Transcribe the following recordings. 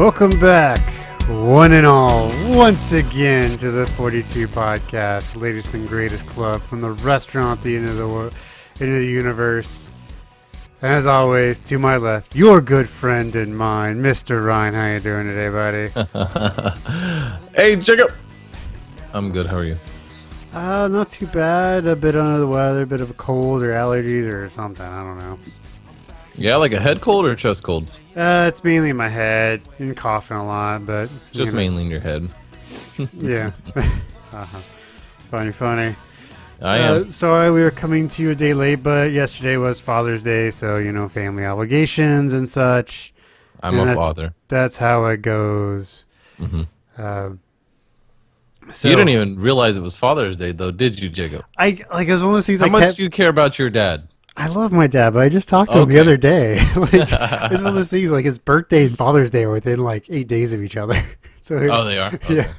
Welcome back, one and all, once again to the 42 podcast, latest and greatest club from the restaurant at the end of the universe. And as always, to my left, your good friend and mine, Mr. Ryan. How you doing today, buddy? Hey, Jacob. I'm good. How are you? Not too bad. A bit under the weather, a bit of a cold or allergies or something. I don't know. Yeah, like a head cold or a chest cold? It's mainly in my head and coughing a lot, but Just mainly in your head. Yeah. Funny. I am. Sorry we were coming to you a day late, but yesterday was Father's Day, so, family obligations and such. I'm a father. That's how it goes. Mm-hmm. So you didn't even realize it was Father's Day, though, did you, Jacob? It was one of those things. How much do you care about your dad? I love my dad, but I just talked to him the other day. It's one of those things, like his birthday and Father's Day are within 8 days of each other. So Oh, they are? Okay. Yeah.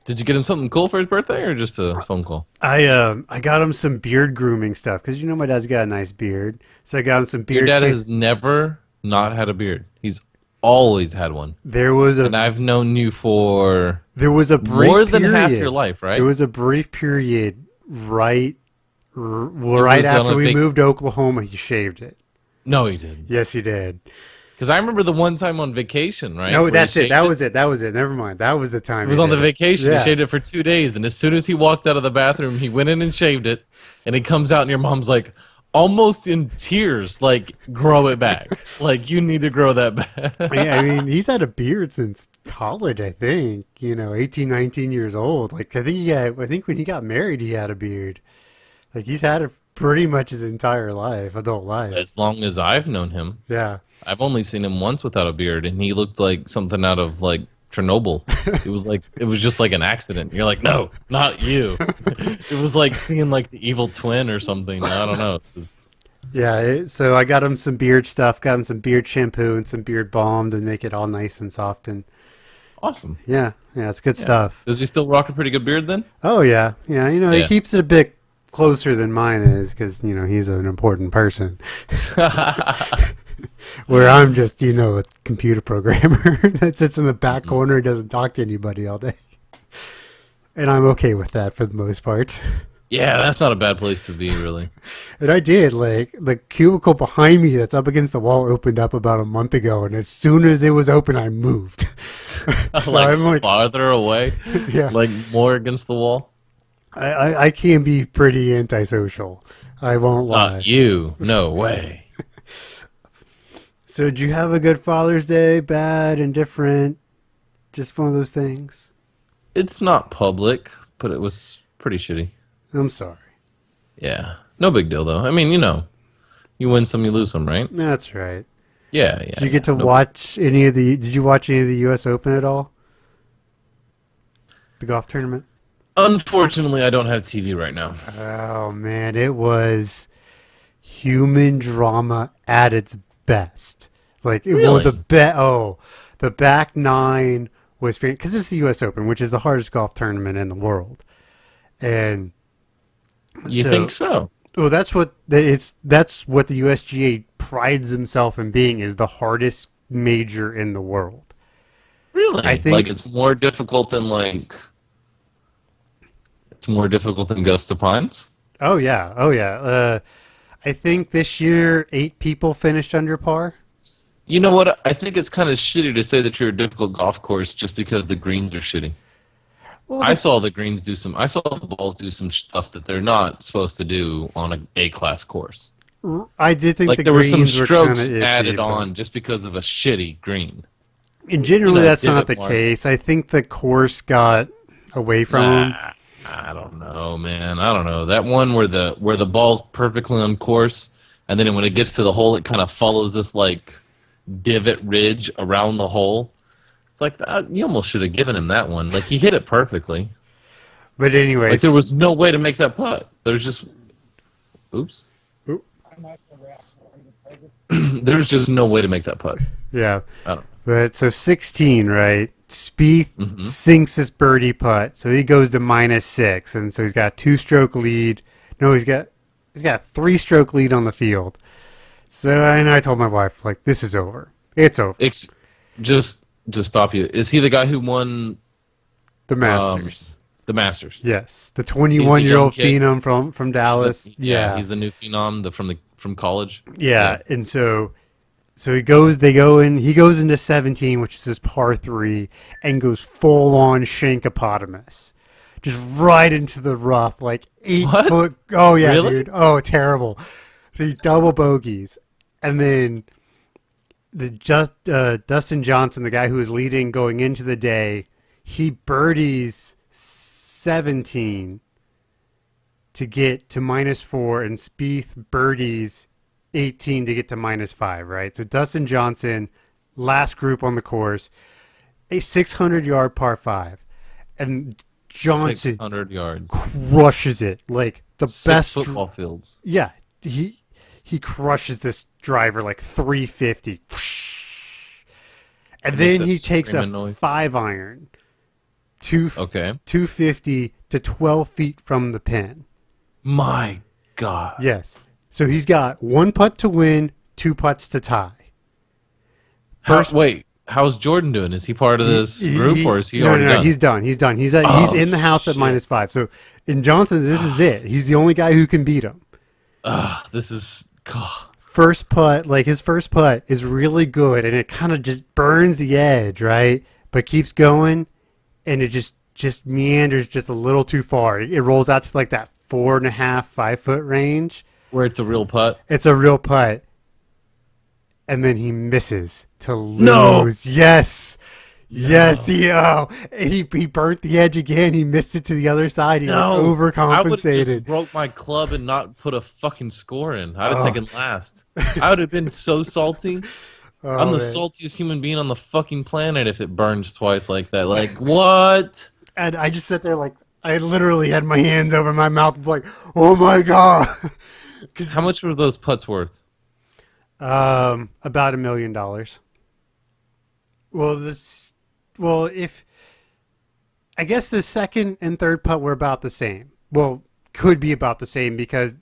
Did you get him something cool for his birthday or just a phone call? I got him some beard grooming stuff because my dad's got a nice beard. So I got him some beard. Your dad has never not had a beard. He's always had one. And I've known you for more than half your life, right? There was a brief period right after we moved to Oklahoma. He shaved it. No, he didn't. Yes, he did. Because I remember the one time on vacation, right? No, that's it. That was it. Never mind. That was the time. It was on the vacation. Yeah. He shaved it for 2 days, and as soon as he walked out of the bathroom, he went in and shaved it, and he comes out, and your mom's like, almost in tears, like, grow it back. Like, you need to grow that back. Yeah, I mean, he's had a beard since college, I think. 18, 19 years old. I think when he got married, he had a beard. He's had it pretty much his entire adult life. As long as I've known him. Yeah. I've only seen him once without a beard, and he looked like something out of, Chernobyl. It was just like an accident. You're like, no, not you. It was like seeing, the evil twin or something. I don't know. Yeah, so I got him some beard stuff, got him some beard shampoo and some beard balm to make it all nice and soft. And awesome. Yeah, it's good stuff. Does he still rock a pretty good beard then? Oh, yeah. Yeah, he keeps it a bit closer than mine is because, he's an important person. Where I'm just, a computer programmer that sits in the back corner and doesn't talk to anybody all day. And I'm okay with that for the most part. Yeah, that's not a bad place to be, really. And I did, the cubicle behind me that's up against the wall opened up about a month ago, and as soon as it was open, I moved. So I'm farther away? Yeah. More against the wall? I can be pretty antisocial. I won't lie. Not you. No way. So did you have a good Father's Day? Bad, indifferent? Just one of those things? It's not public, but it was pretty shitty. I'm sorry. Yeah. No big deal, though. I mean, you win some, you lose some, right? That's right. Yeah. Did you get to watch did you watch any of the U.S. Open at all? The golf tournament? Unfortunately, I don't have TV right now. Oh, man. It was human drama at its best. Really? The back nine was because it's the U.S. Open, which is the hardest golf tournament in the world. And you think so? Well, that's what the USGA prides himself in being, is the hardest major in the world. Really? I think it's more difficult than Augusta Pines? Oh yeah. I think this year 8 people finished under par. You know what? I think it's kind of shitty to say that you're a difficult golf course just because the greens are shitty. Well, I saw the balls do some stuff that they're not supposed to do on an A-class course. I did think the there were greens some strokes were iffy, added on just because of a shitty green. And generally, that's not the case. I think the course got away from them. I don't know, man. I don't know. That one where the ball's perfectly on course, and then when it gets to the hole, it kind of follows this divot ridge around the hole. It's you almost should have given him that one. He hit it perfectly. But anyways, there was no way to make that putt. There's just, oops. There's just no way to make that putt. Yeah. I don't know. But so 16, right? Spieth sinks his birdie putt, so he goes to -6, and so he's got a 2-stroke lead. No, he's got a 3-stroke lead on the field. So, and I told my wife, this is over. It's over. Just to stop you, is he the guy who won The Masters. the Masters? Yes, the 21-year-old kid. phenom from Dallas. He's the new phenom from college. Yeah, and so he goes into 17, which is his par 3, and goes full on shankopotamus. Just right into the rough, like 8 What? foot. Oh yeah, Really? dude. Oh, terrible. So he double bogeys, and then Dustin Johnson, the guy who was leading going into the day, he birdies 17 to get to -4, and Spieth birdies 18 to get to -5, right? So Dustin Johnson, last group on the course, a 600-yard par 5, and Johnson 600 yards. crushes it like the 6 best football fields. Yeah, he crushes this driver like 350, and It then makes he that takes a screaming noise. 5-iron, Okay. 250 to 12 feet from the pin. My God. Yes. So he's got 1 putt to win, 2 putts to tie. Wait, how's Jordan doing? Is he part of this group, or is he already no, done? he's done. He's done. He's in the house at shit. -5. So in Johnson, this is it. He's the only guy who can beat him. This is. God. First putt, like his first putt is really good, and it kind of just burns the edge, right? But keeps going, and it just meanders just a little too far. It rolls out to like that 4.5, 5 foot range. Where it's a real putt. It's a real putt. And then he misses to lose. No! Yes. Yes, and he burnt the edge again. He missed it to the other side. He I would have overcompensated. just broke my club and not put a fucking score in. I'd have taken last. I would have been so salty. I'm the man. saltiest human being on the fucking planet if it burns twice like that. Like, what? And I just sat there like, I literally had my hands over my mouth like, oh my God. How much were those putts worth? About $1 million. Well, if I guess the second and third putt were about the same. Well, could be about the same because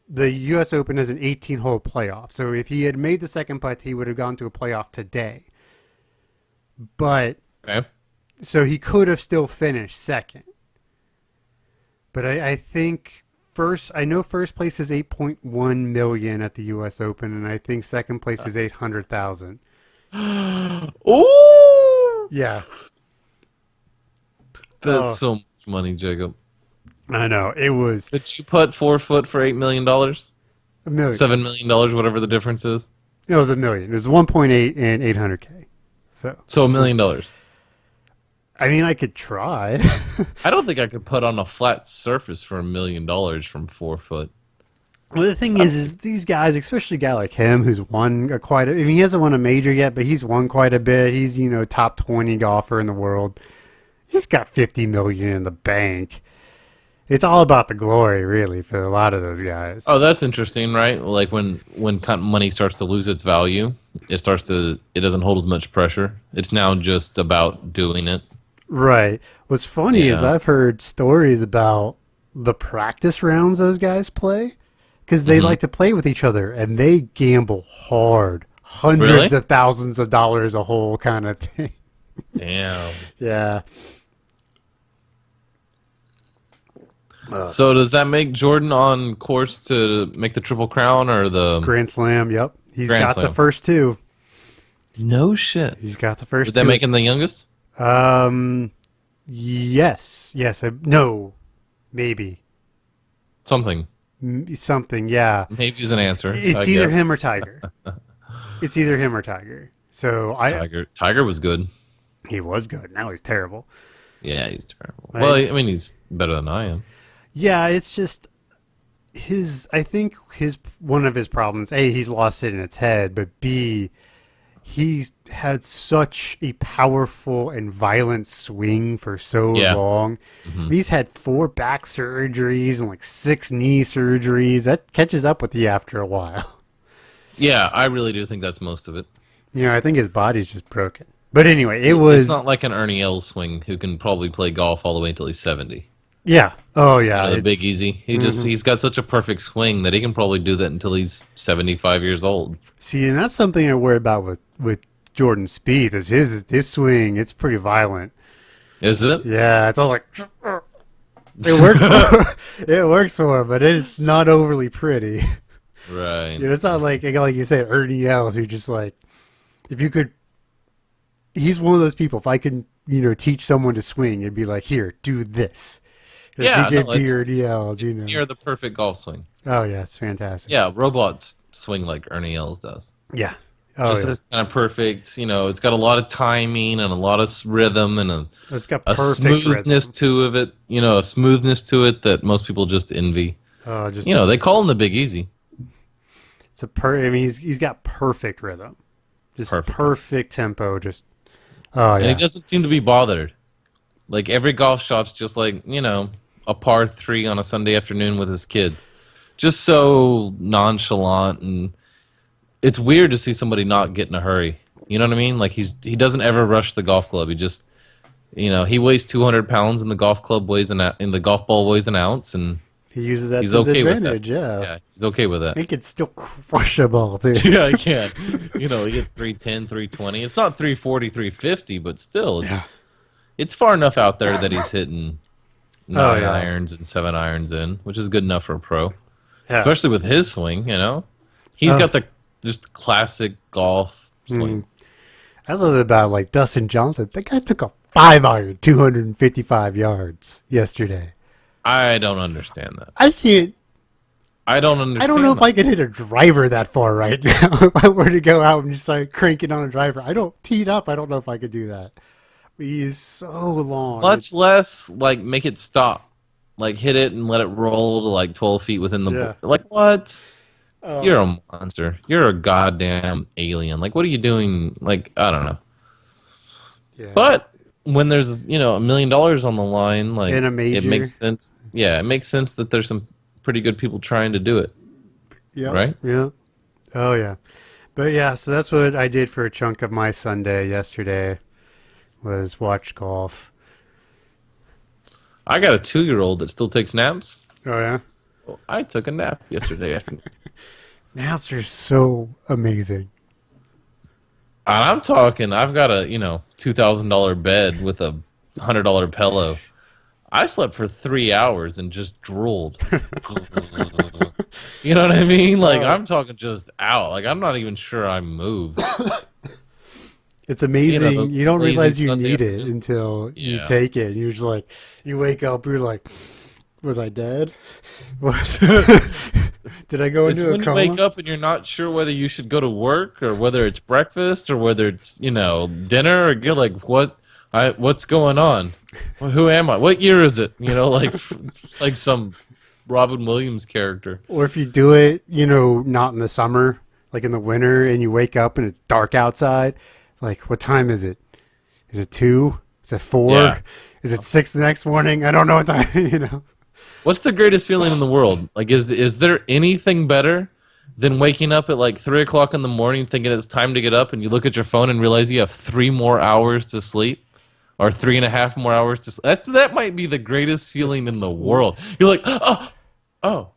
the U.S. Open is an 18-hole playoff. So if he had made the second putt, he would have gone to a playoff today. But Okay. so he could have still finished second. But I think I know first place is 8.1 million at the U.S. Open, and I think second place is 800,000. Ooh! Yeah. That's so much money, Jacob. I know. It was But you put 4 foot for $8 million? $7 $1 million. million, whatever the difference is? It was $1 million. It was 1.8 and 800K. So $1 million. I mean, I could try. I don't think I could put on a flat surface for $1 million from 4 foot. Well, the thing is these guys, especially a guy like him who's won I mean, he hasn't won a major yet, but he's won quite a bit. He's, top 20 golfer in the world. He's got 50 million in the bank. It's all about the glory, really, for a lot of those guys. Oh, that's interesting, right? Like when money starts to lose its value, it doesn't hold as much pressure. It's now just about doing it. Right. What's funny is Yeah. I've heard stories about the practice rounds those guys play because they like to play with each other and they gamble hard, hundreds of thousands of dollars a hole kind of thing. Damn. Yeah. So does that make Jordan on course to make the Triple Crown or the Grand Slam. Yep. He's Grand got Slam. the first two. No shit. He's got the first Did that two. make him the youngest? Yes. No. Maybe. Something. Something. Yeah. Maybe is an answer. It's I either guess. him or Tiger. It's either him or Tiger. So Tiger was good. he was good. Now he's terrible. Yeah, he's terrible. Right. Well, I mean, he's better than I am. Yeah, it's just I think one of his problems, A, he's lost it in its head, but B, he's had such a powerful and violent swing for so long. He's had 4 back surgeries and like 6 knee surgeries. That catches up with you after a while. Yeah, I really do think that's most of it. I think his body's just broken. But anyway, It's not like an Ernie Els swing who can probably play golf all the way until he's 70. Yeah. Oh, yeah. The Big Easy. He's got such a perfect swing that he can probably do that until he's 75 years old. See, and that's something I worry about with Jordan Spieth. Is his swing? It's pretty violent. Is it? Yeah, it's all like it works. It works for him, but it's not overly pretty. Right. You know, it's not like you said, Ernie Els, who just like, if you could, he's one of those people. If I can, teach someone to swing, it'd be like, here, do this. If Yeah, you no, get Ernie Els, it's near the perfect golf swing. Oh yeah, it's fantastic. Yeah, robots swing like Ernie Els does. Yeah. Oh, Just this kind of perfect, it's got a lot of timing and a lot of rhythm and it's got a perfect smoothness to it, a smoothness to it that most people just envy. Oh, just they call him the Big Easy. It's I mean, he's got perfect rhythm, just perfect tempo. Just and he doesn't seem to be bothered. Like every golf shot's just like a par 3 on a Sunday afternoon with his kids, just so nonchalant, and it's weird to see somebody not get in a hurry. You know what I mean? Like he doesn't ever rush the golf club. He just he weighs 200 pounds and the golf club weighs the golf ball weighs an ounce, and he uses that he's to his okay advantage. with that. Yeah, he's okay with that. He can still crush a ball too. Yeah, he can. He gets 310, 320. It's not 340, 350, but still, it's far enough out there that he's hitting 9 irons and 7 irons in, which is good enough for a pro. Yeah. Especially with his swing, he's got the just classic golf swing. That's a little about like Dustin Johnson. That guy took a 5-iron, 255 yards yesterday. I don't understand that. I can't. I don't understand. I don't know if I could hit a driver that far right now. If I were to go out and just start cranking on a driver, I don't teed up. I don't know if I could do that. But he is so long. Much less like make it stop, like hit it and let it roll to like 12 feet within the like what? You're a monster. You're a goddamn alien. Like what are you doing? Like I don't know. Yeah. But when there's $1 million on the line, like in a major, it makes sense. Yeah, it makes sense that there's some pretty good people trying to do it. Yeah. Right? Yeah. Oh yeah. But yeah, so that's what I did for a chunk of my Sunday yesterday was watch golf. I got a 2-year-old that still takes naps. Oh yeah. So I took a nap yesterday afternoon. Naps are so amazing. And I'm talking, I've got a, $2,000 bed with a $100 pillow. I slept for 3 hours and just drooled. You know what I mean? Like, I'm talking just out. Like, I'm not even sure I moved. It's amazing. You don't realize you need it until you take it. You're just like, you wake up, you're like, was I dead? What? Did I go into a coma? It's when you wake up and you're not sure whether you should go to work or whether it's breakfast or whether it's, dinner. Or you're like, what's going on? Well, who am I? What year is it? Like some Robin Williams character. Or if you do it, not in the summer, like in the winter, and you wake up and it's dark outside, like, what time is it? Is it 2? Is it 4? Yeah. Is it 6 the next morning? I don't know what time, What's the greatest feeling in the world? Like, is there anything better than waking up at like 3 o'clock in the morning thinking it's time to get up and you look at your phone and realize you have 3 more hours to sleep? Or 3.5 more hours to sleep? That might be the greatest feeling in the world. You're like, oh.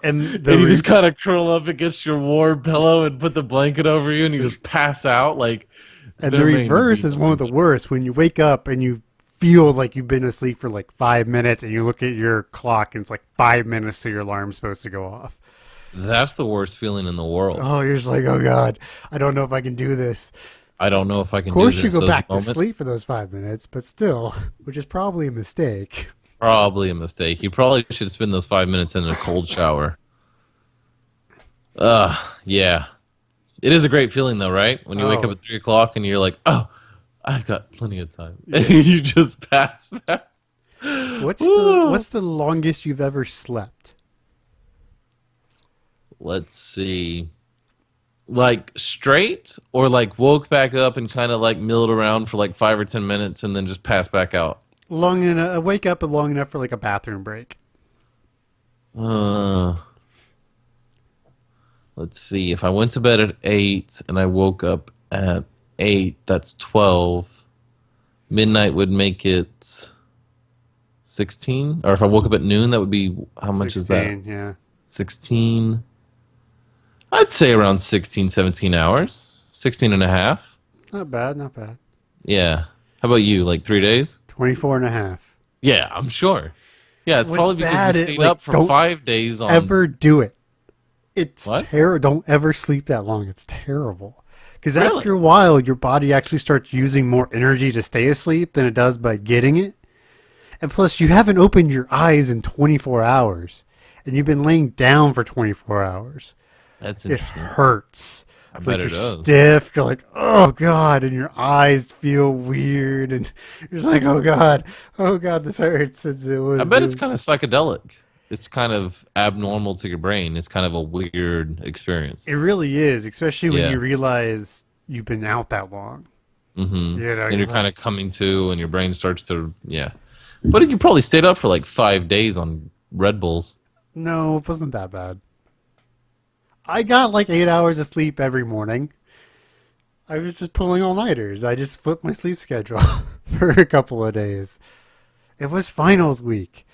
And you just kind of curl up against your warm pillow and put the blanket over you and you just pass out. Like, and the reverse is one of the worst. When you wake up and you feel like you've been asleep for like 5 minutes and you look at your clock and it's like 5 minutes till your alarm's supposed to go off. That's the worst feeling in the world. Oh, you're just like, oh God, I don't know if I can do this. I don't know if I can do this. Of course you go back to sleep for those 5 minutes, but still, which is probably a mistake. Probably a mistake. You probably should spend those 5 minutes in a cold shower. Yeah. It is a great feeling though, right? When you wake up at 3 o'clock and you're like, oh, I've got plenty of time. And you just pass back. What's the longest you've ever slept? Let's see. Like straight or like woke back up and kind of like milled around for like 5 or 10 minutes and then just pass back out? Long enough, wake up long enough for like a bathroom break. Let's see. If I went to bed at 8 and I woke up at 8, that's 12. Midnight would make it 16. Or if I woke up at noon, that would be, how much 16, is that? Yeah. 16. I'd say around 16, 17 hours. 16 and a half? Not bad, not bad. Yeah. How about you? Like 3 days? 24 and a half. Yeah, I'm sure. Yeah, it's What's probably because bad, you it, stayed like, up for don't 5 days on. Ever do it. It's What? terrible. Don't ever sleep that long. It's terrible. Because Really? after a while, your body actually starts using more energy to stay asleep than it does by getting it. And plus, you haven't opened your eyes in 24 hours. And you've been laying down for 24 hours. That's It interesting. hurts. I Like bet you're it does. stiff. You're like, oh God. And your eyes feel weird. And you're just like, oh God. Oh God, this hurts. I bet it's kind of psychedelic. It's kind of abnormal to your brain. It's kind of a weird experience. It really is, especially when Yeah. you realize you've been out that long. Mm-hmm. You know, And you're you're kind of coming to, and your brain starts to, yeah. But you probably stayed up for like 5 days on Red Bulls. No, it wasn't that bad. I got like 8 hours of sleep every morning. I was just pulling all-nighters. I just flipped my sleep schedule for a couple of days. It was finals week.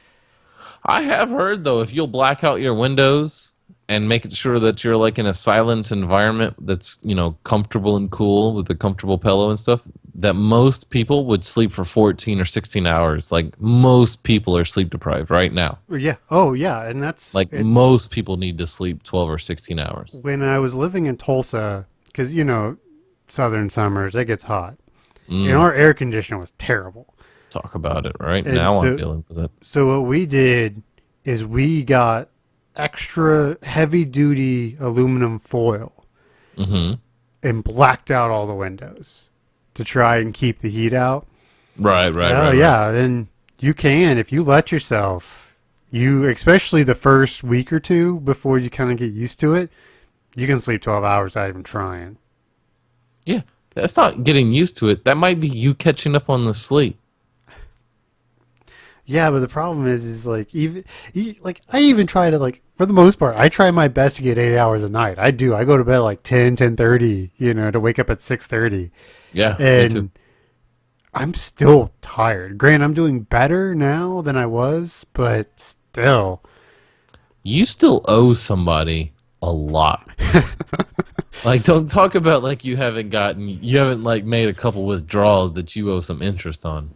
I have heard though, if you'll black out your windows and make it sure that you're like in a silent environment that's, you know, comfortable and cool with a comfortable pillow and stuff, that most people would sleep for 14 or 16 hours. Like most people are sleep deprived right now. Yeah. Oh, yeah. And that's Like most people need to sleep 12 or 16 hours. when I was living in Tulsa, because, you know, southern summers, it gets hot. And our air conditioner was terrible. Talk about it right And now. so- I'm dealing with it. So what we did is we got extra heavy-duty aluminum foil Mm-hmm. and blacked out all the windows to try and keep the heat out. Right. Oh yeah, and you can if you let yourself. You especially the first week or two before you kind of get used to it, you can sleep 12 hours without even trying. Yeah. That's not getting used to it. That might be you catching up on the sleep. Yeah, but the problem is like like I even try to like for the most part I try my best to get 8 hours a night. I do. I go to bed at like 10:30, you know, to wake up at 6:30. Yeah. Me And too. I'm still tired. Grant, I'm doing better now than I was, but still. You still owe somebody a lot. Like, don't talk about like you haven't like made a couple withdrawals that you owe some interest on.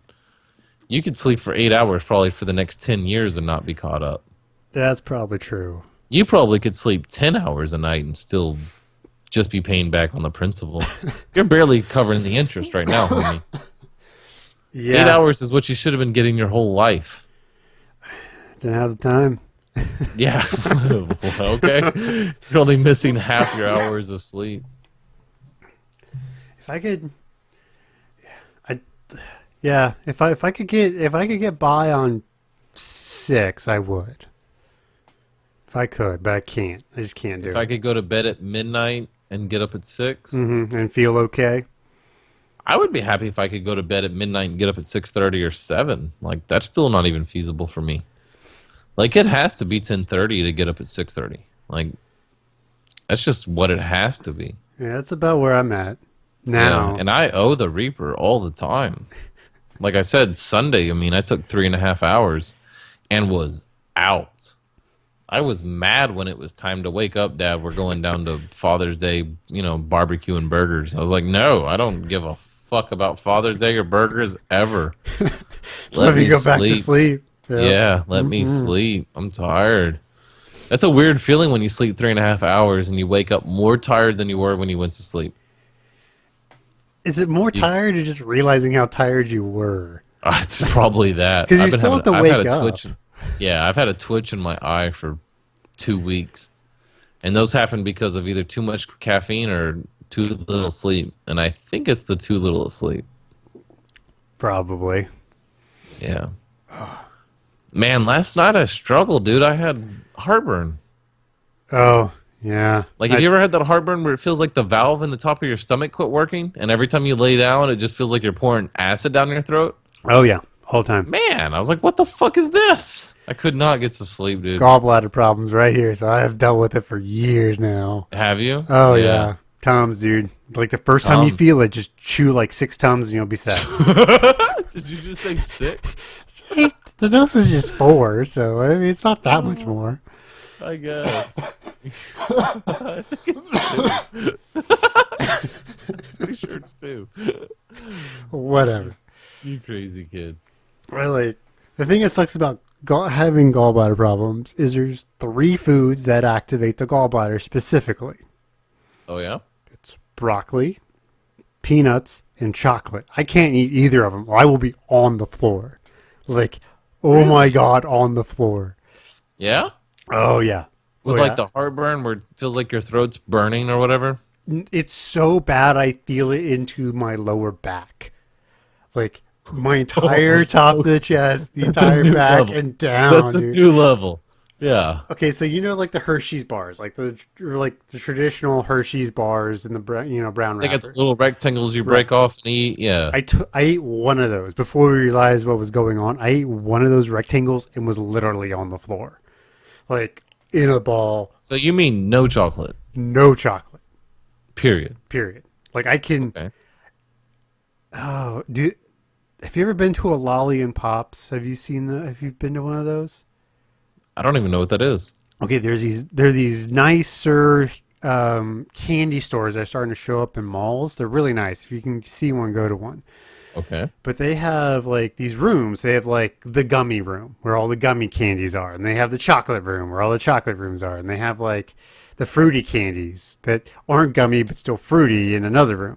You could sleep for 8 hours probably for the next 10 years and not be caught up. That's probably true. You probably could sleep 10 hours a night and still just be paying back on the principal. You're barely covering the interest right now, homie. Yeah. 8 hours is what you should have been getting your whole life. Didn't have the time. Yeah. Okay. You're only missing half your hours of sleep. If I could, if I could get by on 6, I would. If I could, but I can't. I just can't do If it. I could go to bed at midnight and get up at 6, And feel okay. I would be happy if I could go to bed at midnight and get up at 6:30 or 7. Like, that's still not even feasible for me. Like, it has to be 10:30 to get up at 6:30. Like, that's just what it has to be. Yeah, that's about where I'm at now. Yeah, and I owe the Reaper all the time. Like I said, Sunday, I mean, I took 3.5 hours and was out. I was mad when it was time to wake up, Dad. We're going down to Father's Day, you know, barbecue and burgers. I was like, no, I don't give a fuck about Father's Day or burgers ever. Let me go back to sleep. Yeah, let me sleep. I'm tired. That's a weird feeling when you sleep 3.5 hours and you wake up more tired than you were when you went to sleep. Is it more tired or just realizing how tired you were? It's probably that. 'Cause you I've been still having- have to I've had wake a up. twitch. Yeah, I've had a twitch in my eye for 2 weeks. And those happen because of either too much caffeine or too little sleep. And I think it's the too little sleep. Probably. Yeah. Man, last night I struggled, dude. I had heartburn. Oh, yeah. Like, have you ever had that heartburn where it feels like the valve in the top of your stomach quit working? And every time you lay down, it just feels like you're pouring acid down your throat? Oh, yeah. Whole time. Man, I was like, what the fuck is this? I could not get to sleep, dude. Gallbladder problems right here, so I have dealt with it for years now. Have you? Oh, yeah. Tums, dude. Like the first time you Tums. feel it, just chew like 6 Tums and you'll be set. Did you just say sick? The dose is just 4, so I mean, it's not that much more. I guess. I think it's 2. Pretty sure it's 2. Whatever. You crazy kid. Well, like, the thing that sucks about having gallbladder problems is there's 3 foods that activate the gallbladder specifically. Oh, yeah? It's broccoli, peanuts, and chocolate. I can't eat either of them or I will be on the floor. Like, oh my God, on the floor. Yeah? Oh, yeah. With, Oh, like, yeah. the heartburn where it feels like your throat's burning or whatever? It's so bad I feel it into my lower back. Like, my entire top of the chest, the That's a entire new back, level. and down. That's a dude. new level. Yeah. Okay, so you know, like the Hershey's bars, like the traditional Hershey's bars in the brown They got wrapper. the little rectangles you break off and eat. Yeah. I ate one of those before we realized what was going on. I ate one of those rectangles and was literally on the floor, like in a ball, So you mean no chocolate? no chocolate. Period. Period. Like I can. Okay. Oh, have you ever been to a Lolly and Pops? Have you seen the? Have you been to one of those? I don't even know what that is. Okay, there are these nicer candy stores that are starting to show up in malls. They're really nice. If you can see one, go to one. Okay. But they have like these rooms. They have like the gummy room where all the gummy candies are, and they have the chocolate room where all the chocolate rooms are, and they have like the fruity candies that aren't gummy but still fruity in another room.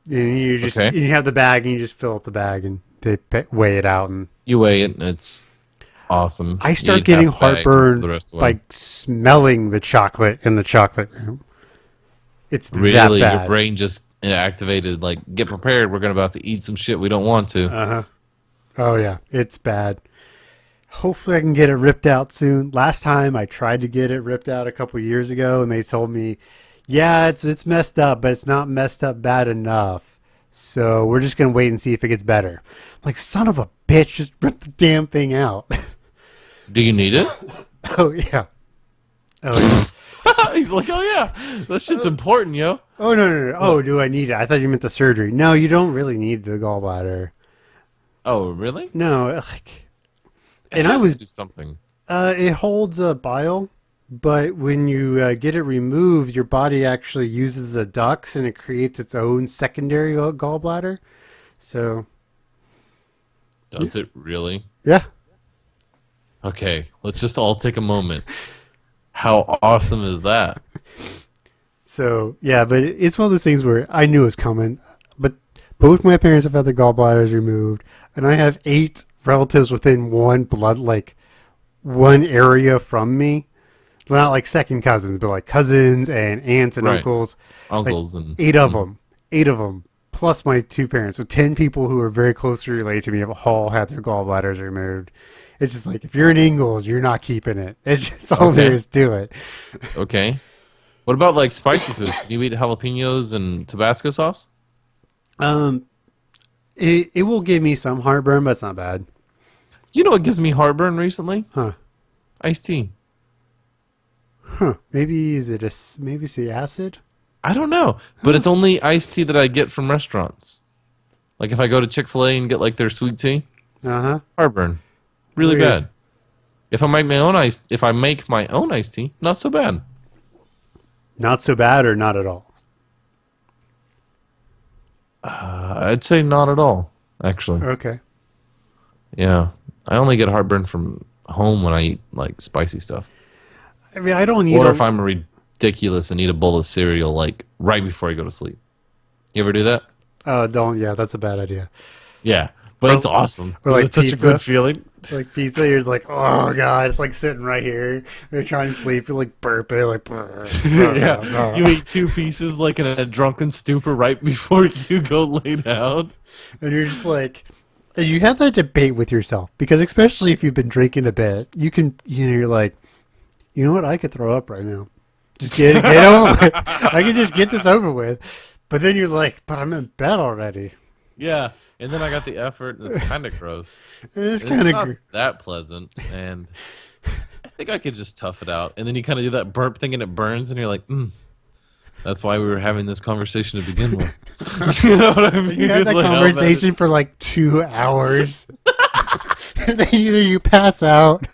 And you just Okay. and you have the bag, and you just fill up the bag, and they weigh it out. And You weigh it and it's awesome. I You start eat getting half a bag heartburn the rest of the by way. smelling the chocolate in the chocolate room. It's that Really, your bad. brain just activated. Like, get prepared. We're about to eat some shit we don't want to. Uh-huh. Oh, yeah. It's bad. Hopefully I can get it ripped out soon. Last time I tried to get it ripped out a couple years ago, and they told me, yeah, it's messed up, but it's not messed up bad enough. So we're just going to wait and see if it gets better. I'm like, son of a bitch, just rip the damn thing out. Do you need it? Oh, yeah. Oh, yeah. He's like, oh yeah, that shit's important, yo. Oh, no. Oh, do I need it? I thought you meant the surgery. No, you don't really need the gallbladder. Oh, really? No, like... It And I has was... to do something. It holds a bile, but when you get it removed, your body actually uses the ducts and it creates its own secondary gallbladder. So, Does it really? yeah. Okay, let's just all take a moment. How awesome is that? So, yeah, but it's one of those things where I knew it was coming. But both my parents have had their gallbladders removed, and I have 8 relatives within one one area from me. Not like second cousins, but like cousins and aunts and Right. uncles. Uncles like and 8 of them. 8 of them. Plus my 2 parents. So 10 people who are very closely related to me have all had their gallbladders removed. It's just like, if you're in Ingalls, you're not keeping it. It's just all Okay. there is to it. Okay. What about like spicy foods? Can you eat jalapenos and Tabasco sauce? It will give me some heartburn, but it's not bad. You know what gives me heartburn recently? Huh. Iced tea. Huh. Maybe maybe it's the acid? I don't know, but it's only iced tea that I get from restaurants. Like if I go to Chick-fil-A and get like their sweet tea, Uh-huh. heartburn, really Weird. bad. If I make my own iced tea, not so bad. Not so bad or not at all? I'd say not at all, actually. Okay. Yeah, I only get heartburn from home when I eat like spicy stuff, I mean, I don't need or if I'm ridiculous and eat a bowl of cereal like right before I go to sleep. You ever do that? Oh, don't. Yeah, that's a bad idea. Yeah, but Or- it's awesome. or like It's such pizza. a good feeling. Like pizza, you're just like, oh god, it's like sitting right here. You're trying to sleep, you're like burping, like. Yeah, you eat 2 pieces like in a drunken stupor right before you go lay down. And you're just like, and you have that debate with yourself because especially if you've been drinking a bit, you're like, you know what, I could throw up right now. Just get over with. I can just get this over with. But then you're like, but I'm in bed already. Yeah, and then I got the effort, and it's kind of gross. It's It's kind not of. that pleasant, and I think I could just tough it out. And then you kind of do that burp thing, and it burns, and you're like, That's why we were having this conversation to begin with. You know what I mean? You had that Like, how bad conversation for like 2 hours. then either you pass out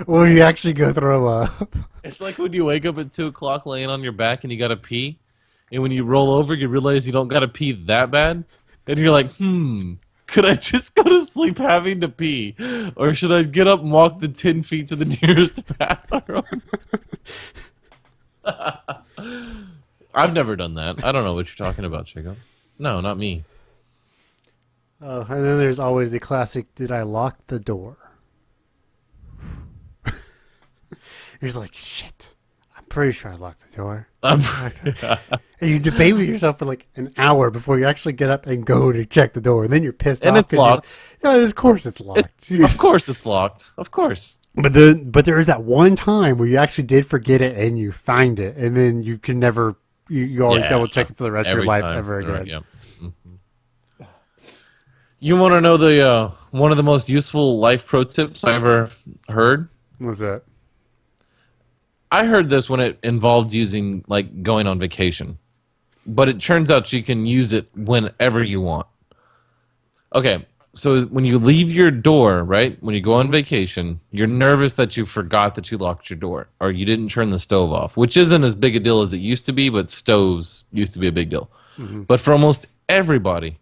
or you actually go throw up. It's like when you wake up at 2 o'clock laying on your back and you gotta pee, and when you roll over, you realize you don't gotta pee that bad, and you're like, could I just go to sleep having to pee, or should I get up and walk the 10 feet to the nearest bathroom? I've never done that. I don't know what you're talking about, Chico. No, not me. Oh, and then there's always the classic, did I lock the door? You're like, shit, I'm pretty sure I locked the door. And you debate with yourself for like an hour before you actually get up and go to check the door. And then you're pissed off. And it's locked. Yeah, of course it's locked. Of course it's locked. Of course. But there is that one time where you actually did forget it and you find it. And then you can never, you always double check it for the rest of your life ever again. Right, yeah. Mm-hmm. You want to know the one of the most useful life pro tips I ever heard? What's that? I heard this when it involved using, like, going on vacation. But it turns out you can use it whenever you want. Okay, so when you leave your door, right, when you go on vacation, you're nervous that you forgot that you locked your door, or you didn't turn the stove off, which isn't as big a deal as it used to be, but stoves used to be a big deal. Mm-hmm. But for almost everybody,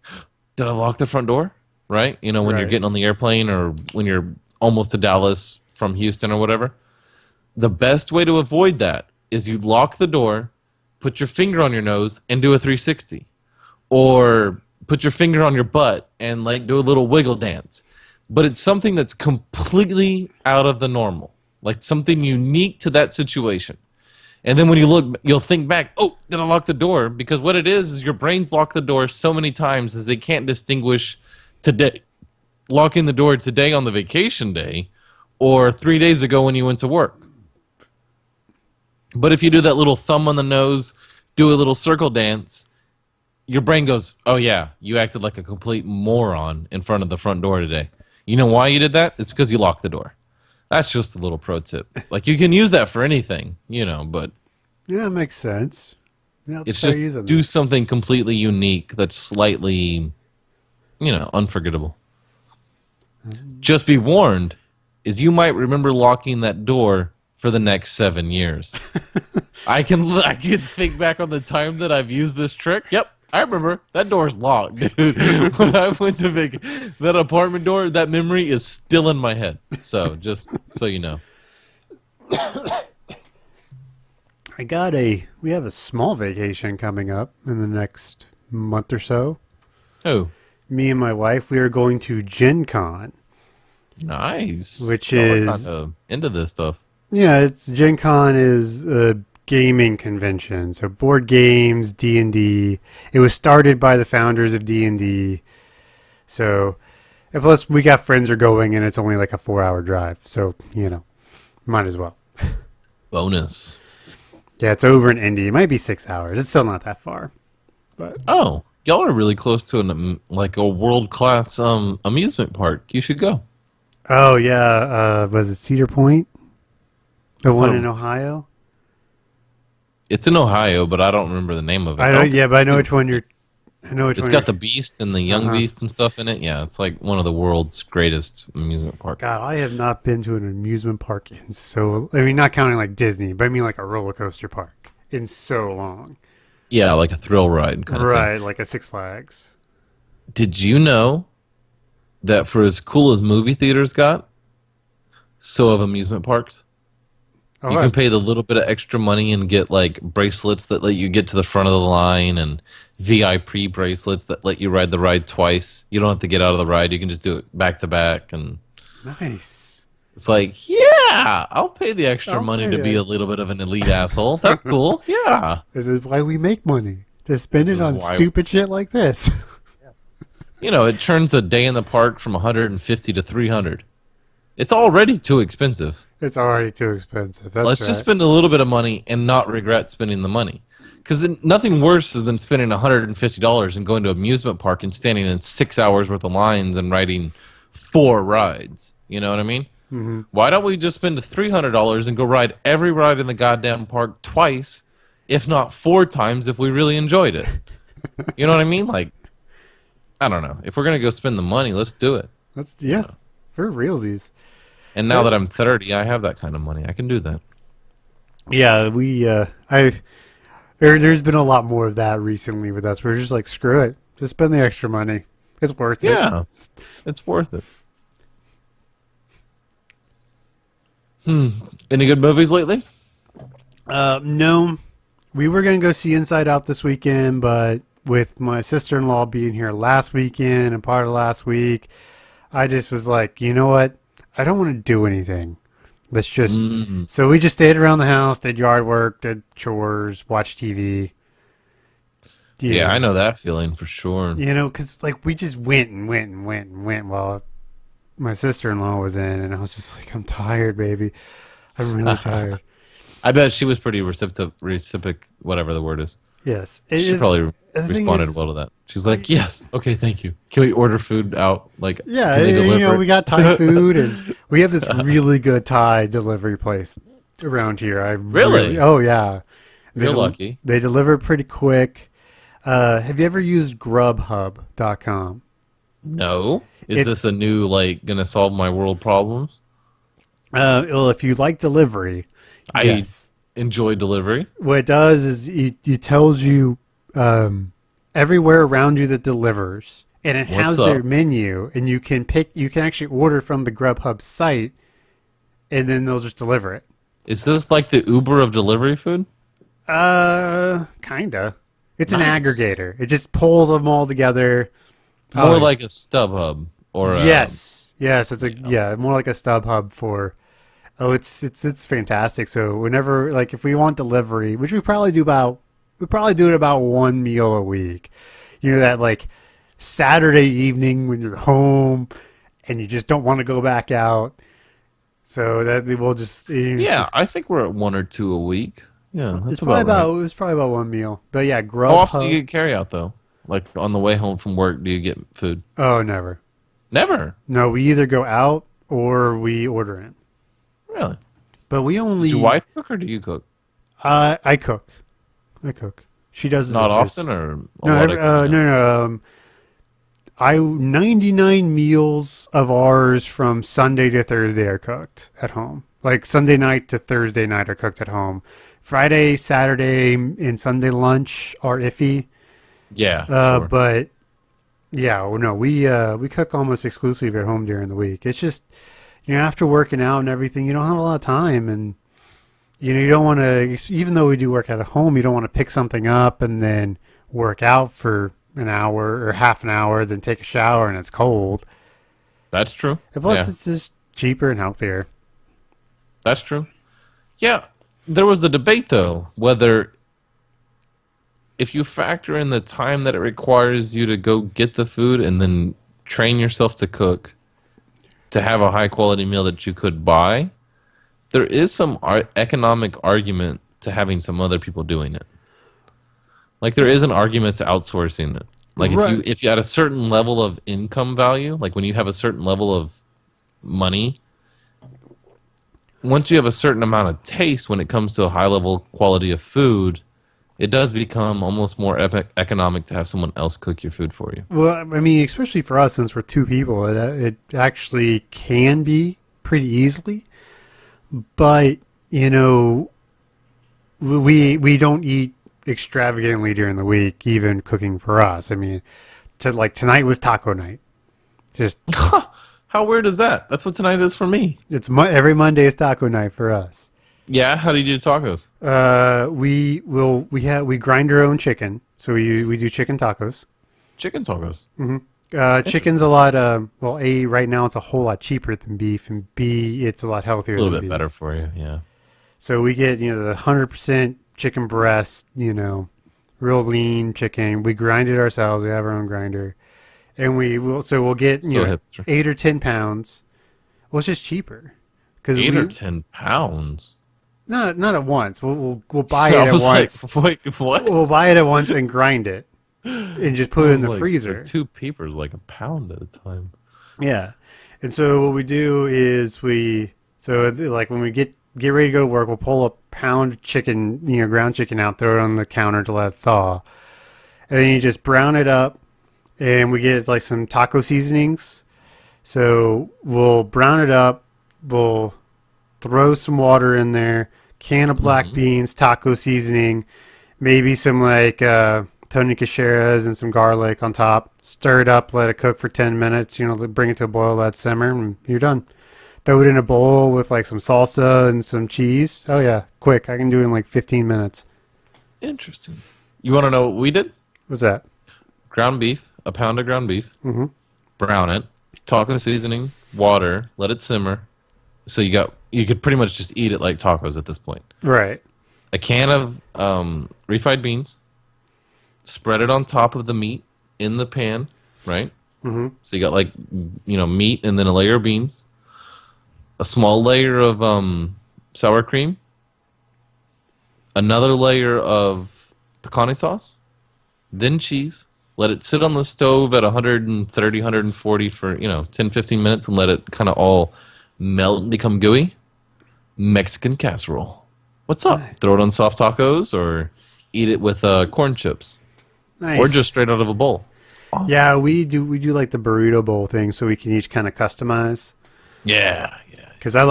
did I lock the front door? Right? You know, when you're getting on the airplane or when you're almost to Dallas from Houston or whatever. The best way to avoid that is you lock the door, put your finger on your nose, and do a 360. Or put your finger on your butt and like do a little wiggle dance. But it's something that's completely out of the normal. Like something unique to that situation. And then when you look, you'll think back, oh, did I lock the door? Because what it is your brain's locked the door so many times as they can't distinguish today, locking the door today on the vacation day, or 3 days ago when you went to work. But if you do that little thumb on the nose, do a little circle dance, your brain goes, oh yeah, you acted like a complete moron in front of the front door today. You know why you did that? It's because you locked the door. That's just a little pro tip. Like, you can use that for anything, you know, but... Yeah, it makes sense. Yeah, it's just do something completely unique that's slightly, you know, unforgettable. Just be warned, is you might remember locking that door for the next 7 years. I can think back on the time that I've used this trick. Yep, I remember. That door's locked, dude. When I went to that apartment door, that memory is still in my head. So, just so you know. We have a small vacation coming up in the next month or so. Oh. Me and my wife, we are going to Gen Con. Nice. Which is... kind of into this stuff. Yeah, Gen Con is a gaming convention. So board games, D&D. It was started by the founders of D&D. So, and plus we got friends are going and it's only like a 4-hour drive. So, you know, might as well. Bonus. Yeah, it's over in Indy. It might be 6 hours. It's still not that far. But oh, y'all are really close to a world-class amusement park. You should go. Oh, yeah. Was it Cedar Point? The one in Ohio? It's in Ohio, but I don't remember the name of it. But I know which one you're... It's got the Beast and the Young Beast and stuff in it. Yeah, it's like one of the world's greatest amusement parks. God, I have not been to an amusement park in so... I mean, not counting like Disney, but I mean like a roller coaster park in so long. Yeah, like a thrill ride kind of thing. Right, like a Six Flags. Did you know that for as cool as movie theaters got, so have amusement parks? You can pay the little bit of extra money and get like bracelets that let you get to the front of the line and VIP bracelets that let you ride the ride twice. You don't have to get out of the ride. You can just do it back to back. And nice. It's like, yeah, I'll pay the extra money to be a little bit of an elite asshole. That's cool. Yeah. This is why we make money. To spend it on stupid shit like this. You know, it turns a day in the park from 150 to 300. It's already too expensive. It's already too expensive. Let's just spend a little bit of money and not regret spending the money. Because nothing worse is than spending $150 and going to an amusement park and standing in 6 hours worth of lines and riding 4 rides. You know what I mean? Mm-hmm. Why don't we just spend $300 and go ride every ride in the goddamn park twice, if not 4 times, if we really enjoyed it? You know what I mean? Like, I don't know. If we're going to go spend the money, let's do it. for realsies. And now that I'm 30, I have that kind of money. I can do that. Yeah, there's been a lot more of that recently with us. We're just like, screw it, just spend the extra money. It's worth it. Yeah, it's worth it. Any good movies lately? No, we were gonna go see Inside Out this weekend, but with my sister-in-law being here last weekend and part of last week, I just was like, you know what? I don't want to do anything. Let's just. So we just stayed around the house, did yard work, did chores, watched TV. Yeah, I know that feeling for sure. You know, because like we just went while my sister-in-law was in, and I was just like, I'm tired, baby. I'm really tired. I bet she was pretty reciproc, whatever the word is. Yes. She probably responded well to that. She's like, yes, okay, thank you. Can we order food out? Like, yeah, can they deliver you know, it? we got Thai food, and we have this really good Thai delivery place around here. Really? Oh, yeah. You're lucky. They deliver pretty quick. Have you ever used grubhub.com? No. Is this a new, like, gonna solve my world problems? Well, if you like delivery, yes. I enjoy delivery. What it does is it tells you everywhere around you that delivers, and it has their menu, and you can actually order from the Grubhub site, and then they'll just deliver it. Is this like the Uber of delivery food? Kinda. It's an aggregator. It just pulls them all together. More like a StubHub or yes, it's more like a StubHub for. Oh, it's fantastic. So whenever, like, if we want delivery, which we probably do it about one meal a week. You know, that like Saturday evening when you're home and you just don't want to go back out. So that we'll just yeah, I think we're at one or two a week. Yeah, that's it was probably about one meal. But yeah, Grubhub. How often do you get carry out though? Like on the way home from work, do you get food? Oh, never. Never. No, we either go out or we order in. Really? But we only. Does your wife cook or do you cook? I cook. She does. Not often, or no. 99 meals of ours from Sunday to Thursday are cooked at home. Like Sunday night to Thursday night are cooked at home. Friday, Saturday, and Sunday lunch are iffy. Yeah. Sure. But yeah, no, we cook almost exclusively at home during the week. It's just, you know, after working out and everything, you don't have a lot of time, and you know, you don't want to. Even though we do work out at home, you don't want to pick something up and then work out for an hour or half an hour, then take a shower and it's cold. That's true. And plus, it's just cheaper and healthier. That's true. Yeah, there was a debate though whether, if you factor in the time that it requires you to go get the food and then train yourself to cook, to have a high quality meal that you could buy, there is some economic argument to having some other people doing it. Like there is an argument to outsourcing it. Like if you at a certain level of income value, like when you have a certain level of money, once you have a certain amount of taste when it comes to a high level quality of food, it does become almost more economic to have someone else cook your food for you. Well, I mean, especially for us, since we're two people, it actually can be pretty easily. But, you know, we don't eat extravagantly during the week, even cooking for us. I mean, tonight was taco night. Just how weird is that? That's what tonight is for me. It's every Monday is taco night for us. Yeah, how do you do tacos? We grind our own chicken, so we do chicken tacos. Chicken tacos. Mm-hmm. Chicken's a lot. A, right now it's a whole lot cheaper than beef, and B, it's a lot healthier. A little bit better for you, yeah. So we get the 100% chicken breast, real lean chicken. We grind it ourselves. We have our own grinder, and we'll get 8 or 10 pounds. Well, it's just cheaper because 8 or 10 pounds. Not at once. We'll buy it at once. Like, wait, what? We'll buy it at once and grind it, and just put it in the freezer. 2 peepers, like a pound at a time. Yeah, and so what we do is like when we get ready to go to work, we'll pull a pound of chicken, ground chicken out, throw it on the counter to let it thaw, and then you just brown it up, and we get like some taco seasonings. So we'll brown it up. We'll throw some water in there, can of black beans, taco seasoning, maybe some like Tony Cacheras and some garlic on top. Stir it up, let it cook for 10 minutes. Bring it to a boil, let it simmer, and you're done. Throw it in a bowl with like some salsa and some cheese. Oh yeah, quick. I can do it in like 15 minutes. Interesting. You want to know what we did? What's that? Ground beef, a pound of ground beef. Mm-hmm. Brown it. Taco seasoning, water, let it simmer. So you could pretty much just eat it like tacos at this point. Right. A can of refried beans. Spread it on top of the meat in the pan, right? Mm-hmm. So you got like meat and then a layer of beans. A small layer of sour cream. Another layer of pecani sauce. Then cheese. Let it sit on the stove at 130, 140 for 10, 15 minutes and let it kind of all melt and become gooey. Mexican casserole. What's up? Nice. Throw it on soft tacos or eat it with corn chips. Nice. Or just straight out of a bowl. Awesome. Yeah, we do like the burrito bowl thing, so we can each kind of customize. Yeah. Because what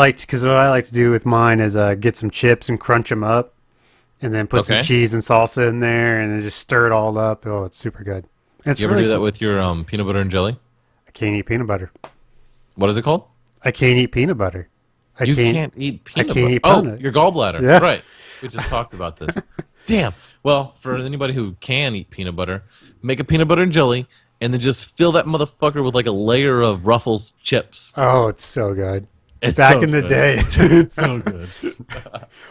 I like to do with mine is get some chips and crunch them up, and then put some cheese and salsa in there, and then just stir it all up. Oh, it's super good. It's You ever do that with your peanut butter and jelly? I can't eat peanut butter. What is it called? I can't eat peanut butter. You can't eat peanut butter. Eat Oh, peanut. your gallbladder. Yeah. Right. We just talked about this. Damn. Well, for anybody who can eat peanut butter, make a peanut butter and jelly, and then just fill that motherfucker with like a layer of Ruffles chips. Oh, it's so good. It's Back so in the good. day. It's so good.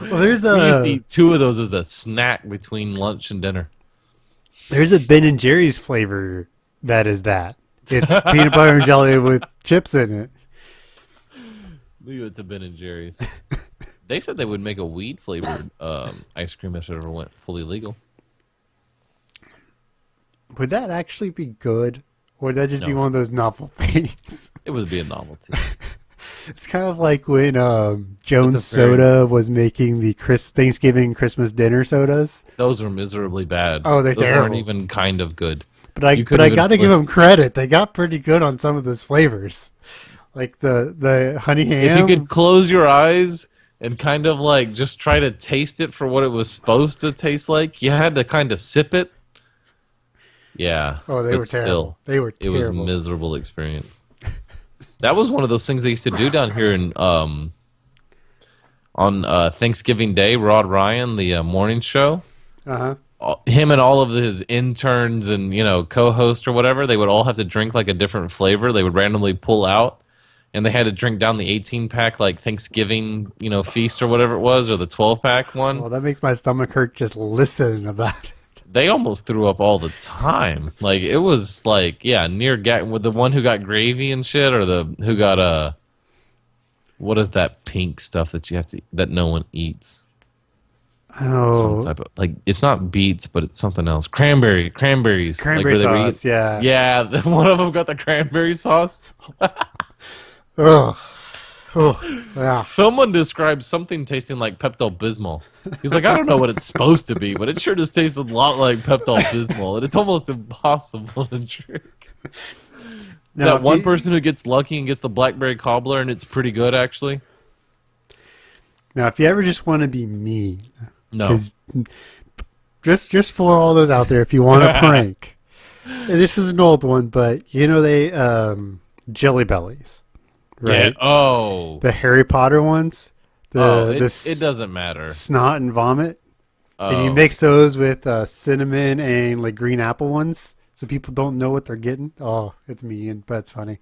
Well, there's We used to eat 2 of those as a snack between lunch and dinner. There's a Ben and Jerry's flavor that is that. It's peanut butter and jelly with chips in it. Leave it to Ben and Jerry's. They said they would make a weed flavored ice cream if it ever went fully legal. Would that actually be good? Or would that just be No. one of those novel things? It would be a novelty. It's kind of like when Jones It's a very- Soda was making the Thanksgiving Christmas dinner sodas. Those were miserably bad. Oh, they're Those terrible. weren't even kind of good. But You I couldn't even got to give put- them credit. They got pretty good on some of those flavors. Like the honey ham. If you could close your eyes and kind of like just try to taste it for what it was supposed to taste like, you had to kind of sip it. Yeah. Oh, they but were still, terrible. They were It terrible. was a miserable experience. That was one of those things they used to do down here in on Thanksgiving Day. Rod Ryan, the morning show, him and all of his interns and co-host or whatever, they would all have to drink like a different flavor. They would randomly pull out, and they had to drink down the 18-pack like Thanksgiving feast or whatever it was, or the 12-pack one. Well, that makes my stomach hurt just listening about it. They almost threw up all the time. Like it was like near with the one who got gravy and shit, or the who got what is that pink stuff that you have to that no one eats? Oh, Some type of it's not beets, but it's something else. Cranberries. cranberry where they were sauce. Yeah. Yeah, one of them got the cranberry sauce. Ugh. Oh, yeah. Someone described something tasting like Pepto-Bismol. He's like, I don't know what it's supposed to be, but it sure just tasted a lot like Pepto-Bismol, and it's almost impossible to drink. Now, That if one you- person who gets lucky and gets the blackberry cobbler, and it's pretty good, actually. Now, if you ever just want to be mean, No. 'cause just for all those out there, if you want to prank, and this is an old one, but they Jelly Bellies, right? Yeah. Oh. The Harry Potter ones. It doesn't matter. Snot and vomit, and you Oh. mix those with cinnamon and like green apple ones, so people don't know what they're getting. Oh, it's mean, but it's funny.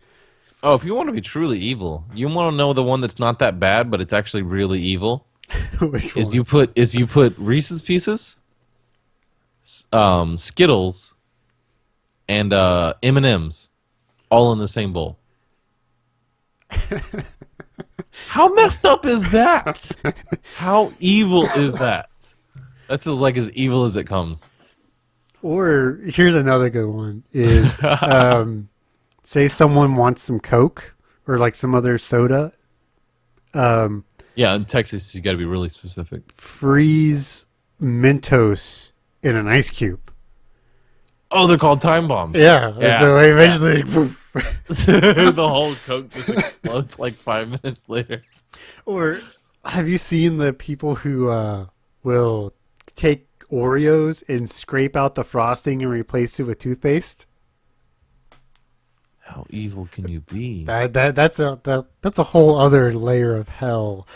Oh, if you want to be truly evil, you want to know the one that's not that bad, but it's actually really evil. Which Is one? you put Reese's Pieces, Skittles, and M&Ms all in the same bowl. How messed up is that? How evil is that? That's like as evil as it comes. Or here's another good one: is say someone wants some Coke or like some other soda. Yeah, in Texas, you got to be really specific. Freeze Mentos in an ice cube. Oh, they're called time bombs. Yeah. Yeah. So eventually, poof. The whole Coke just explodes like 5 minutes later. Or have you seen the people who will take Oreos and scrape out the frosting and replace it with toothpaste? How evil can you be? That's a whole other layer of hell.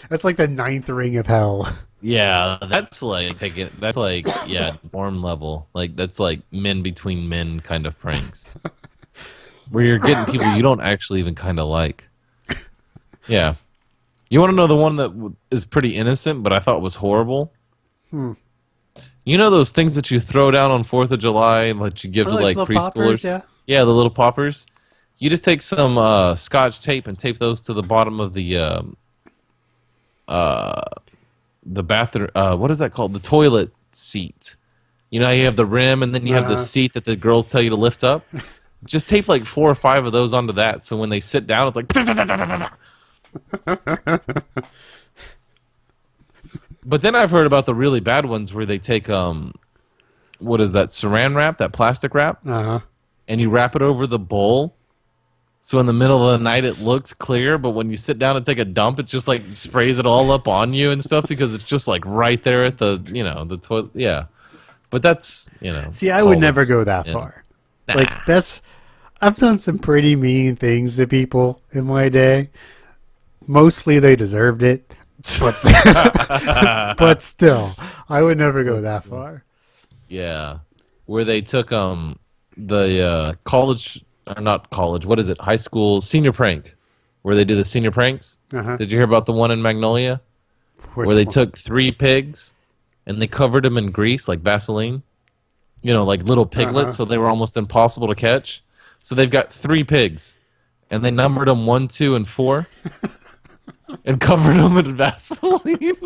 That's like the ninth ring of hell. Yeah, that's like norm level. Like that's like men between men kind of pranks, where you're getting people you don't actually even kind of like. Yeah, you want to know the one that is pretty innocent, but I thought was horrible. You know those things that you throw down on 4th of July that you give to like preschoolers? Poppers, yeah. Yeah, the little poppers. You just take some Scotch tape and tape those to the bottom of the bathroom. What is that called? The toilet seat. You know how you have the rim and then you have the seat that the girls tell you to lift up? Just tape like 4 or 5 of those onto that, so when they sit down, it's like. But then I've heard about the really bad ones where they take what is that, saran wrap, that plastic wrap, and you wrap it over the bowl. So in the middle of the night it looks clear, but when you sit down and take a dump, it just like sprays it all up on you and stuff because it's just like right there at the the toilet. Yeah, but that's See, I would never go that far. Nah. Like I've done some pretty mean things to people in my day. Mostly they deserved it, but but still, I would never go that far. Yeah, where they took the college. Or not college, what is it? High school senior prank, where they do the senior pranks. Did you hear about the one in Magnolia? Where they took 3 pigs and they covered them in grease, like Vaseline, like little piglets, so they were almost impossible to catch. So they've got 3 pigs, and they numbered them 1, 2, and 4, and covered them in Vaseline.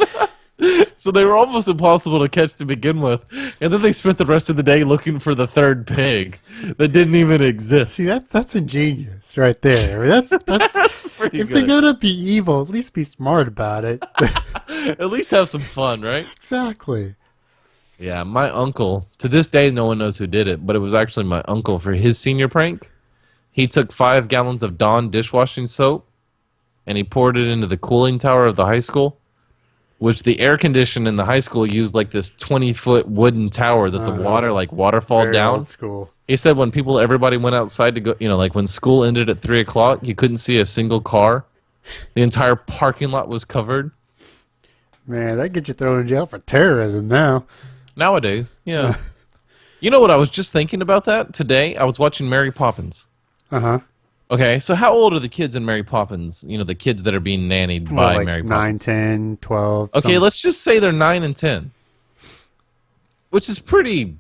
So they were almost impossible to catch to begin with, and then they spent the rest of the day looking for the 3rd pig that didn't even exist. See, that's ingenious right there. That's pretty if good. you're gonna be evil, at least be smart about it. At least have some fun, right? Exactly. Yeah, my uncle, to this day no one knows who did it, but it was actually my uncle for his senior prank. He took 5 gallons of Dawn dishwashing soap, and he poured it into the cooling tower of the high school, which the air condition in the high school used like this 20-foot wooden tower that the waterfall Very down. old school. He said when everybody went outside to go, like when school ended at 3 o'clock, you couldn't see a single car. The entire parking lot was covered. Man, that gets you thrown in jail for terrorism now. Nowadays, yeah. You know what I was just thinking about that today? I was watching Mary Poppins. Okay, so how old are the kids in Mary Poppins? The kids that are being nannied by like Mary 9, Poppins. 10, 12. Okay, let's just say they're 9 and 10, which is pretty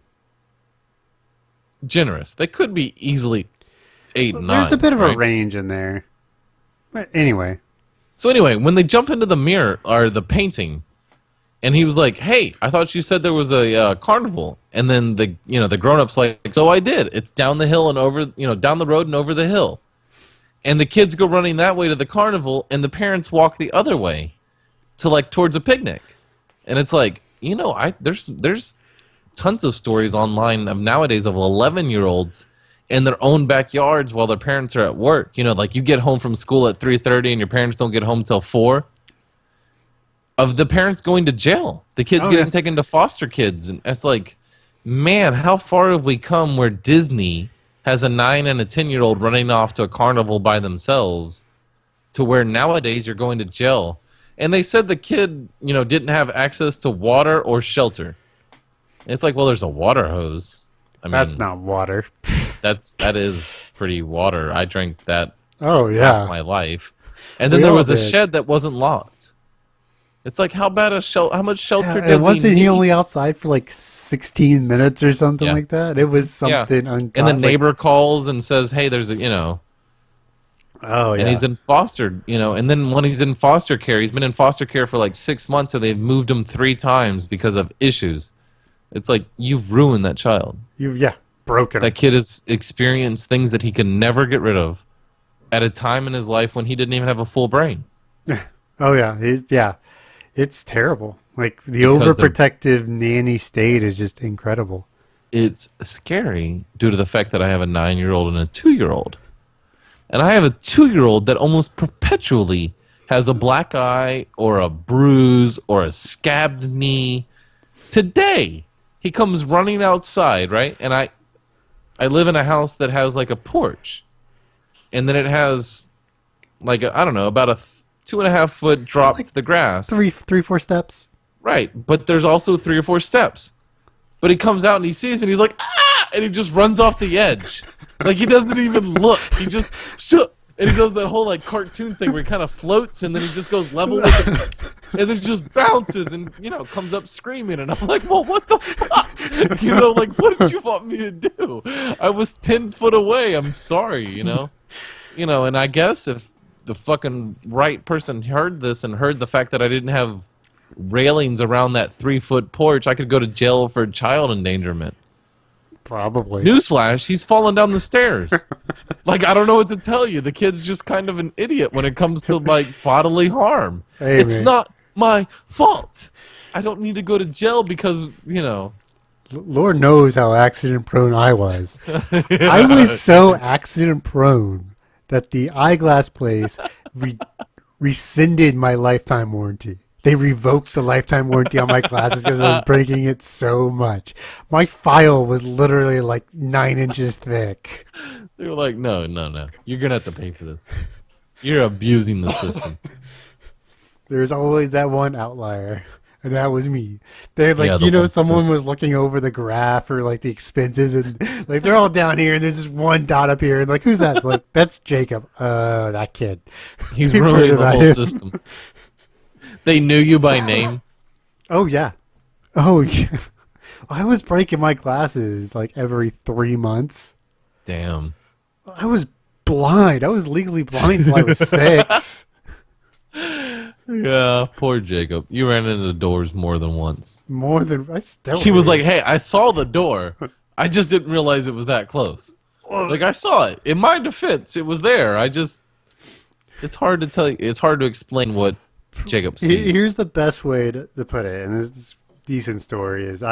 generous. They could be easily 8 and 9. There's a bit of right? a range in there. But anyway. So anyway, when they jump into the mirror, or the painting, and he was like, hey, I thought you said there was a carnival. And then the grown-up's like, so I did. It's down the hill and over, down the road and over the hill. And the kids go running that way to the carnival, and the parents walk the other way to towards a picnic. And it's like, there's tons of stories online of nowadays of 11-year-olds in their own backyards while their parents are at work. Like you get home from school at 3:30 and your parents don't get home till 4. Of the parents going to jail, the kids getting taken to foster kids, and it's like, man, how far have we come where Disney has a 9 and a 10-year-old running off to a carnival by themselves, to where nowadays you're going to jail. And they said the kid, didn't have access to water or shelter. It's like, well, there's a water hose. That's not water. That is pretty water. I drank that half my life. And then there was a shed that wasn't locked. It's like, how much shelter does he need? Wasn't he only outside for 16 minutes or something like that? It was something ungodly. And the neighbor calls and says, hey, there's Oh, yeah. And he's in foster, and then when he's in foster care, he's been in foster care for 6 months, and they've moved him 3 times because of issues. It's like, you've ruined that child. Broken. That kid has experienced things that he can never get rid of at a time in his life when he didn't even have a full brain. Oh, yeah. It's terrible. The overprotective nanny state is just incredible. it's scary due to the fact that I have a 9-year-old and a 2-year-old. And I have a 2-year-old that almost perpetually has a black eye or a bruise or a scabbed knee. Today, he comes running outside, right? And I live in a house that has like a porch. And then it has like, I don't know, about a 2.5 foot drop to the grass. Three, 4 steps. Right. But there's also 3 or 4 steps. But he comes out and he sees me and he's like, ah! And he just runs off the edge. Like, he doesn't even look. He just, and he does that whole, like, cartoon thing where he kind of floats and then he just goes level with it. And then he just bounces and, comes up screaming. And I'm like, well, what the fuck? Like, what did you want me to do? I was 10 foot away. I'm sorry, and I guess if the fucking right person heard this and heard the fact that I didn't have railings around that 3-foot porch, I could go to jail for child endangerment. Probably. Newsflash, he's falling down the stairs. Like, I don't know what to tell you. The kid's just kind of an idiot when it comes to, like, bodily harm. Hey, it's man. not my fault. I don't need to go to jail because, Lord knows how accident prone I was. I was so accident prone that the eyeglass place rescinded my lifetime warranty. They revoked the lifetime warranty on my glasses because I was breaking it so much. My file was literally like 9 inches thick. They were like, no. You're going to have to pay for this. You're abusing the system. There's always that one outlier, and that was me. They're like, someone was looking over the graph or like the expenses, and like they're all down here, and there's just one dot up here, and like, who's that? It's like, that's Jacob. That kid. He's ruining the whole system. They knew you by name. Oh yeah. I was breaking my glasses like every 3 months. Damn. I was blind. I was legally blind until I was 6. Yeah, poor Jacob. You ran into the doors more than once. He was like, hey, I saw the door. I just didn't realize it was that close. Like, I saw it. In my defense, it was there. It's hard to tell you. It's hard to explain what Jacob sees. Here's the best way to put it, and this is a decent story, is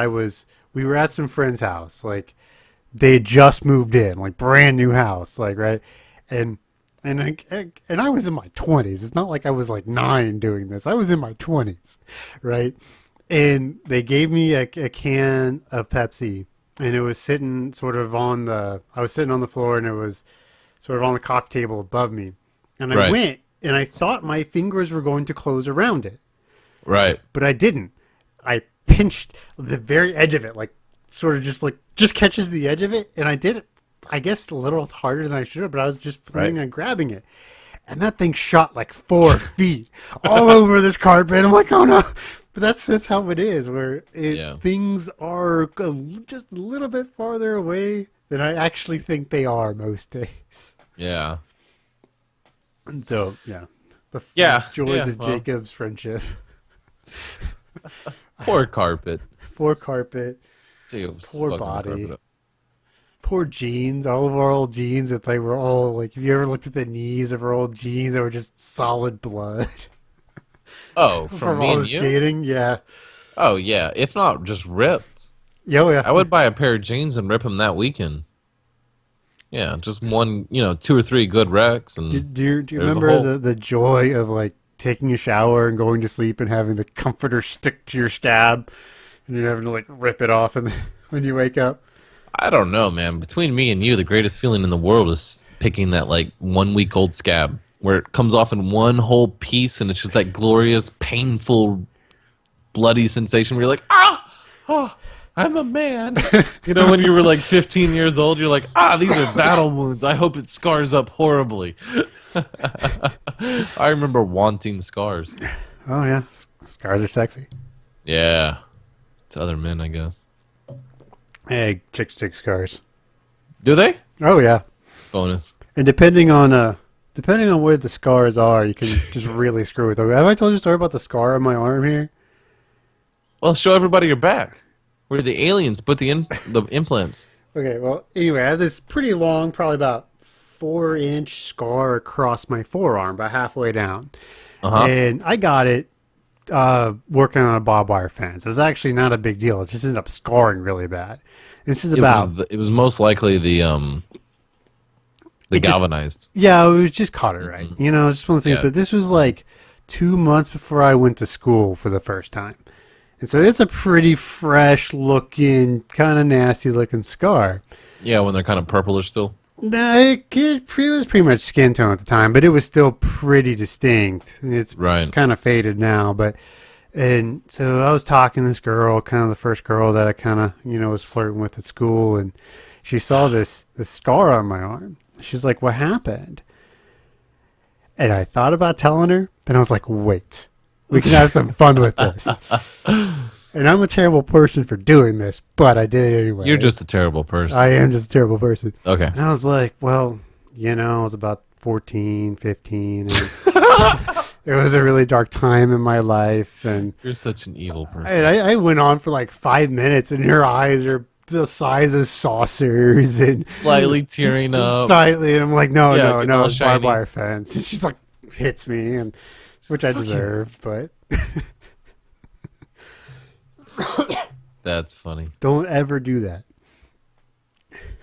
we were at some friend's house. Like, they had just moved in, like, brand new house, like, right? And I was in my 20s. It's not like I was like 9 doing this. I was in my 20s, right? And they gave me a can of Pepsi, and it was sitting I was sitting on the floor, and it was sort of on the coffee table above me. And I went, and I thought my fingers were going to close around it. Right. But I didn't. I pinched the very edge of it, like, sort of just catches the edge of it, and I did it. I guess a little harder than I should have, but I was just planning on grabbing it. And that thing shot like 4 feet all over this carpet. I'm like, oh no. But that's how it is, where things are just a little bit farther away than I actually think they are most days. Yeah. And so, the joys of Jacob's friendship. Poor carpet. Poor carpet. Jacob's poor body. Poor jeans, all of our old jeans, that they were all like, if you ever looked at the knees of our old jeans, they were just solid blood. Oh, from me all and the you? skating, yeah. Oh, yeah. If not, just ripped. Yeah. I would buy a pair of jeans and rip them that weekend. Yeah, just one, 2 or 3 good wrecks. And do you remember the joy of like taking a shower and going to sleep and having the comforter stick to your scab and you're having to like rip it off and when you wake up? I don't know, man. Between me and you, the greatest feeling in the world is picking that like 1-week-old scab where it comes off in one whole piece and it's just that glorious, painful, bloody sensation where you're like, I'm a man. When you were like 15 years old, you're like, these are battle wounds. I hope it scars up horribly. I remember wanting scars. Oh, yeah. Scars are sexy. Yeah. To other men, I guess. Hey, chicks take scars. Do they? Oh, yeah. Bonus. And depending on where the scars are, you can just really screw with them. Have I told you a story about the scar on my arm here? Well, show everybody your back. Where the aliens put the implants. Okay, well, anyway, I have this pretty long, probably about 4-inch scar across my forearm, about halfway down. Uh-huh. And I got it working on a barbed wire fence. It's actually not a big deal. It just ended up scarring really bad. This is about... It was most likely the galvanized. Yeah, it was just cauterite. You know, just one thing. Yeah. But this was like 2 months before I went to school for the first time. And so it's a pretty fresh looking, kind of nasty looking scar. Yeah, when they're kind of purplish still. No, it was pretty much skin tone at the time, but it was still pretty distinct. It's Right. kind of faded now, and so I was talking to this girl, kind of the first girl that I kind of, was flirting with at school, and she saw this scar on my arm. She's like, "What happened?" And I thought about telling her, then I was like, "Wait, we can have some fun with this." And I'm a terrible person for doing this, but I did it anyway. You're just a terrible person. I am just a terrible person. Okay. And I was like, well, I was about 14, 15. And it was a really dark time in my life. And You're such an evil person. I went on for like 5 minutes, and her eyes are the size of saucers. And Slightly tearing up. Slightly. And I'm like, no, Yeah, no, all it's barbed shiny. wire fence. And she's like, hits me, which I Fuck you. deserve, but... That's funny. Don't ever do that.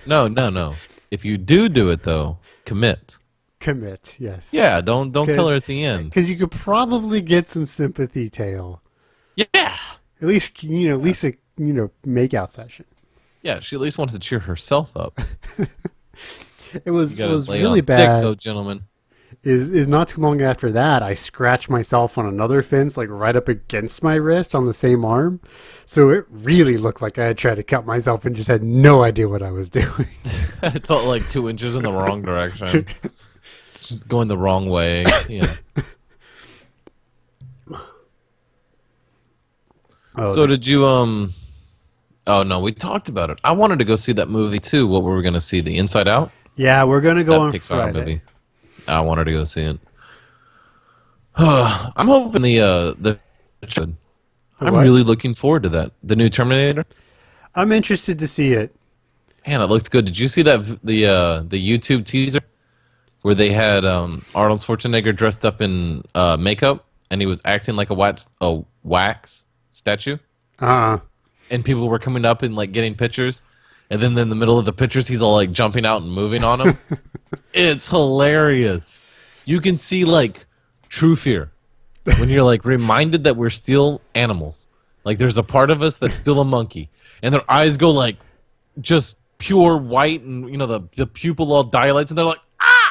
No. If you do it though, commit. Commit, yes. Yeah, don't tell her at the end. Because you could probably get some sympathy tail. Yeah. At least, a make out session. Yeah, she at least wants to cheer herself up. It was You gotta lay really on bad. thick, though, gentlemen. Is not too long after that, I scratched myself on another fence, like right up against my wrist on the same arm. So it really looked like I had tried to cut myself and just had no idea what I was doing. It felt like 2 inches in the wrong direction. Going the wrong way. Yeah. So did you Oh no, we talked about it. I wanted to go see that movie too. What were we going to see? The Inside Out? Yeah, we're gonna go That on Pixar Friday. movie. I wanted to go see it. I'm hoping the should. I'm what? really looking forward to that. The new Terminator. I'm interested to see it. Man, it looked good. Did you see that the YouTube teaser where they had Arnold Schwarzenegger dressed up in makeup and he was acting like a wax statue, and people were coming up and like getting pictures, and then in the middle of the pictures he's all like jumping out and moving on them. It's hilarious. You can see like true fear when you're like reminded that we're still animals. Like there's a part of us that's still a monkey, and their eyes go like just pure white, and the pupil all dilates, and they're like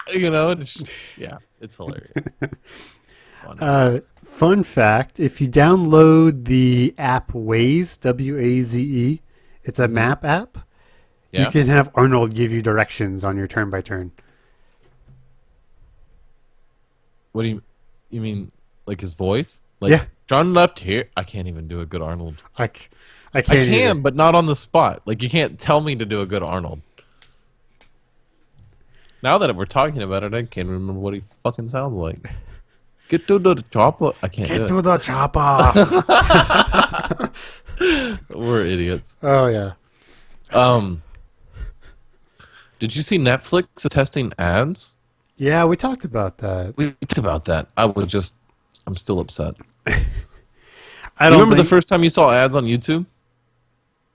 it's hilarious. It's fun. Fun fact: if you download the app Waze, WAZE, it's a map app. Yeah? You can have Arnold give you directions on your turn by turn. What do you mean? Like his voice? Like, Yeah. John left here. I can't even do a good Arnold. I can't. I can, either. but not on the spot. Like you can't tell me to do a good Arnold. Now that we're talking about it, I can't remember what he fucking sounds like. Get to the chopper. I can't Get do to the chopper. it. We're idiots. Oh yeah. Did you see Netflix testing ads? Yeah, we talked about that. We talked about that. I'm still upset. I You don't remember the think- first time you saw ads on YouTube?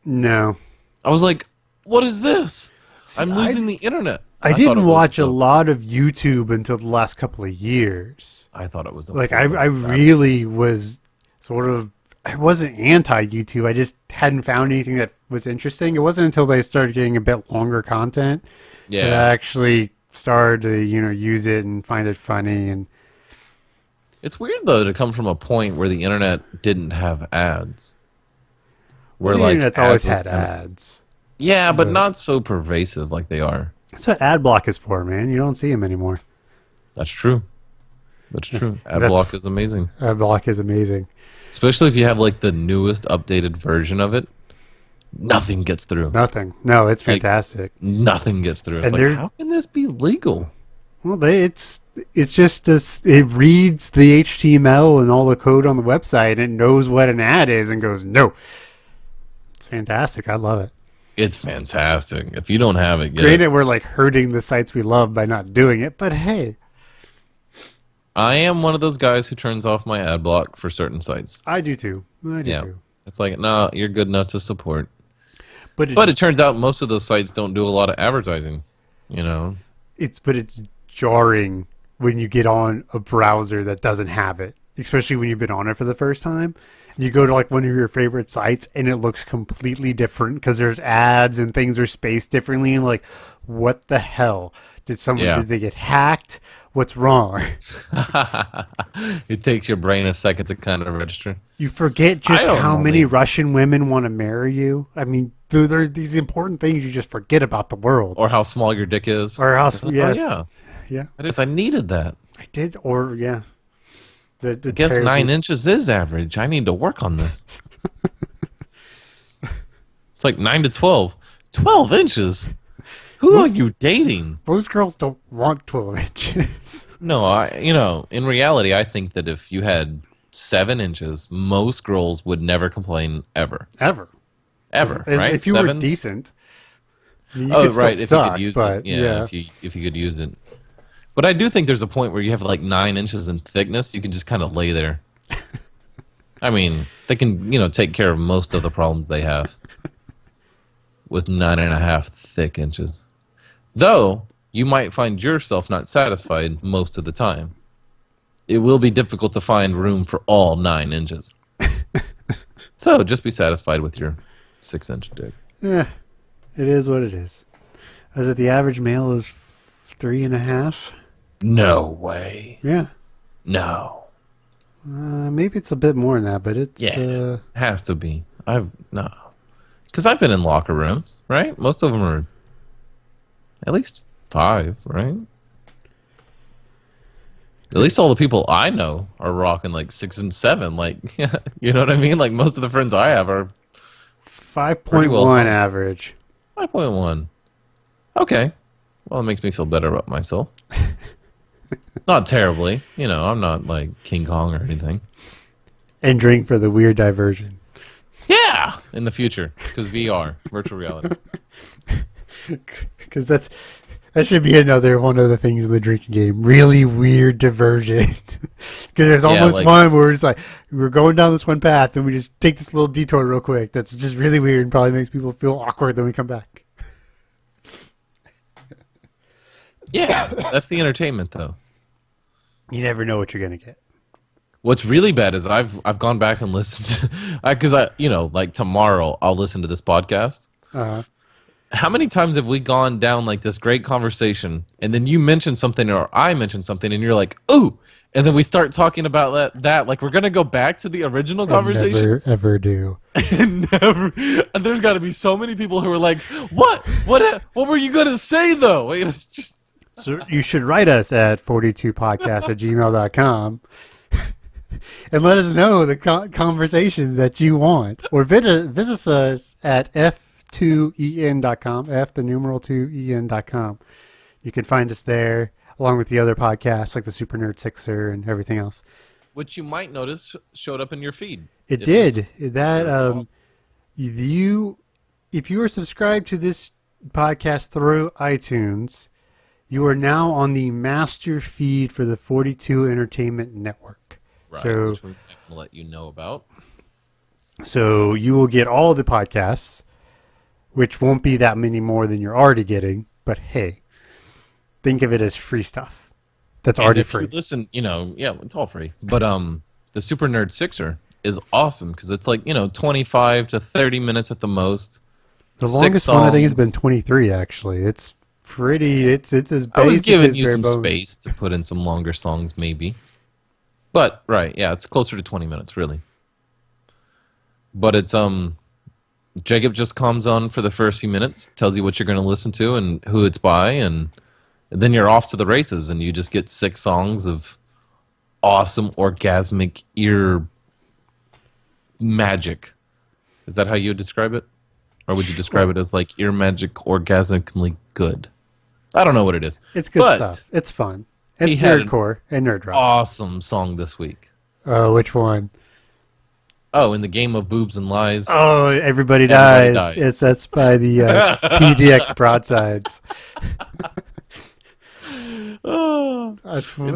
No. I was like, what is this? I'm I- losing the internet. I thought didn't it was watch a the- lot of YouTube until the last couple of years. I thought it was the Like I really was sort of. I wasn't anti YouTube. I just hadn't found anything that was interesting. It wasn't until they started getting a bit longer content that I Yeah. actually started to use it and find it funny. And It's weird though to come from a point where the internet didn't have ads. Where the like internet's always ads was had kinda- ads. Yeah, but But- not so pervasive like they are. That's what ad block is for, man. You don't see them anymore. That's true. That's true. That's- Adblock is amazing. Ad block is amazing. Especially if you have like the newest updated version of it. Nothing gets through. Nothing. No, it's Like- fantastic. Nothing gets through. It's And like, they're- how can this be legal? Well, it's just this. It reads the HTML and all the code on the website, and it knows what an ad is, and goes, no. It's fantastic. I love it. It's fantastic. If you don't have it, get Granted, it. we're like hurting the sites we love by not doing it, but hey, I am one of those guys who turns off my ad block for certain sites. I do too. I do Yeah. too. It's like, no, you're good enough to support. But But it turns out most of those sites don't do a lot of advertising, it's jarring when you get on a browser that doesn't have it, especially when you've been on it for the first time. You go to like one of your favorite sites and it looks completely different because there's ads and things are spaced differently. And like, what the hell? Did they get hacked? What's wrong? It takes your brain a second to kind of register. You forget just how many Russian women want to marry you. I mean, there are these important things you just forget about the world. Or how small your dick is. Or how, yes. Oh, yeah. I needed that. I did, or yeah. I guess 9 inches is average. I need to work on this. It's like 9 to 12. 12 inches? Who are you dating? Most girls don't want 12 inches. No, in reality, I think that if you had 7 inches, most girls would never complain ever. Ever, right? If you were decent. You could if you could use it. Yeah. If you could use it. But I do think there's a point where you have like 9 inches in thickness, you can just kind of lay there. I mean, they can, take care of most of the problems they have with 9.5 thick inches. Though, you might find yourself not satisfied most of the time. It will be difficult to find room for all 9 inches. So, just be satisfied with your 6-inch dick. Yeah, it is what it is. Is it the average male is 3.5? No way. Yeah. No. Maybe it's a bit more than that, but it's... it has to be. No. Because I've been in locker rooms, right? Most of them are at least 5, right? At least all the people I know are rocking like 6 and 7. Like, you know what I mean? Like most of the friends I have are 5.1 average. 5.1. Okay. Well, it makes me feel better about myself. Not terribly. I'm not like King Kong or anything. And drink for the weird diversion. Yeah! In the future. Because VR. Virtual reality. Because that should be another one of the things in the drinking game. Really weird diversion. Because there's almost one where it's like, we're going down this one path and we just take this little detour real quick. That's just really weird and probably makes people feel awkward. Then we come back. Yeah, that's the entertainment, though. You never know what you're gonna get. What's really bad is I've gone back and listened because like tomorrow I'll listen to this podcast. How many times have we gone down like this great conversation and then you mention something or I mention something and you're like, ooh, and then we start talking about that like we're gonna go back to the original conversation. Never ever do. Never. And there's got to be so many people who are like, what were you gonna say though? It's just. So you should write us at 42podcast@gmail.com and let us know the conversations that you want. Or visit us at f2en.com, F the numeral 2en.com. You can find us there along with the other podcasts like the Super Nerd Sixer and everything else. Which you might notice showed up in your feed. It did. If you are subscribed to this podcast through iTunes, you are now on the master feed for the 42 Entertainment Network. Right, so, which we're going to let you know about. So you will get all the podcasts, which won't be that many more than you're already getting. But hey, think of it as free stuff. That's already free. You listen, it's all free. But the Super Nerd Sixer is awesome because it's like 25 to 30 minutes at the most. The longest one I think has been 23. Actually, it's pretty. It's as basic. I was giving you some bones. Space to put in some longer songs, maybe. But right, yeah, it's closer to 20 minutes, really. But it's Jacob just comes on for the first few minutes, tells you what you're going to listen to and who it's by, and then you're off to the races, and you just get 6 songs of awesome orgasmic ear magic. Is that how you would describe it? Or would you describe it as like ear magic orgasmically good? I don't know what it is. It's good stuff. It's fun. It's nerdcore and nerd rock. Awesome song this week. Which one? Oh, in the game of boobs and lies. Oh, everybody dies. Yes, that's by the PDX Broadsides. That was one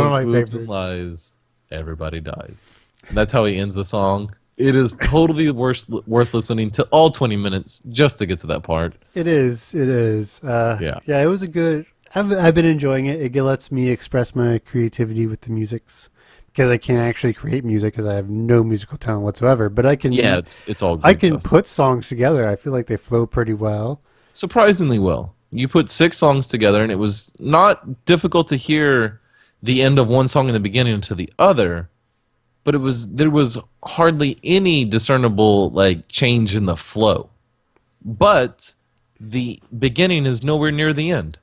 of my favorites. Boobs and lies, everybody dies. And that's how he ends the song. It is totally worth listening to all 20 minutes just to get to that part. It is. It is. Yeah. Yeah, it was a good... I've been enjoying it. It lets me express my creativity with the musics. Because I can't actually create music because I have no musical talent whatsoever. But I can... Yeah, it's all good. I can put songs together. I feel like they flow pretty well. Surprisingly well. You put 6 songs together, and it was not difficult to hear the end of one song in the beginning to the other. But there was hardly any discernible change in the flow. But the beginning is nowhere near the end.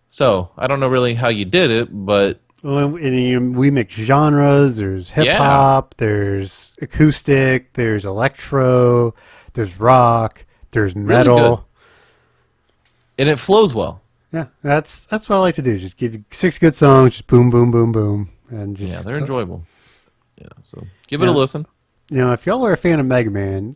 So I don't know really how you did it, but we mix genres. There's hip hop, there's acoustic, there's electro, there's rock, there's metal. Really good. And it flows well. Yeah, that's what I like to do. Just give you 6 good songs, just boom, boom, boom, boom, and just they're enjoyable. Yeah, so give it a listen. If y'all are a fan of Mega Man,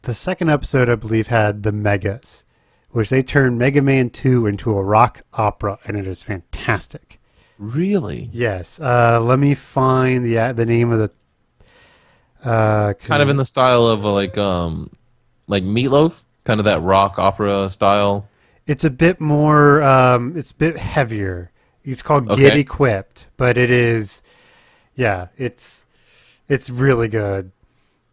the second episode, I believe, had the Megas, which they turned Mega Man 2 into a rock opera, and it is fantastic. Really? Yes. Let me find the name of the... kind of in the style of like Meatloaf, kind of that rock opera style. It's a bit more... it's a bit heavier. It's called Get Equipped, but it is... Yeah, it's really good.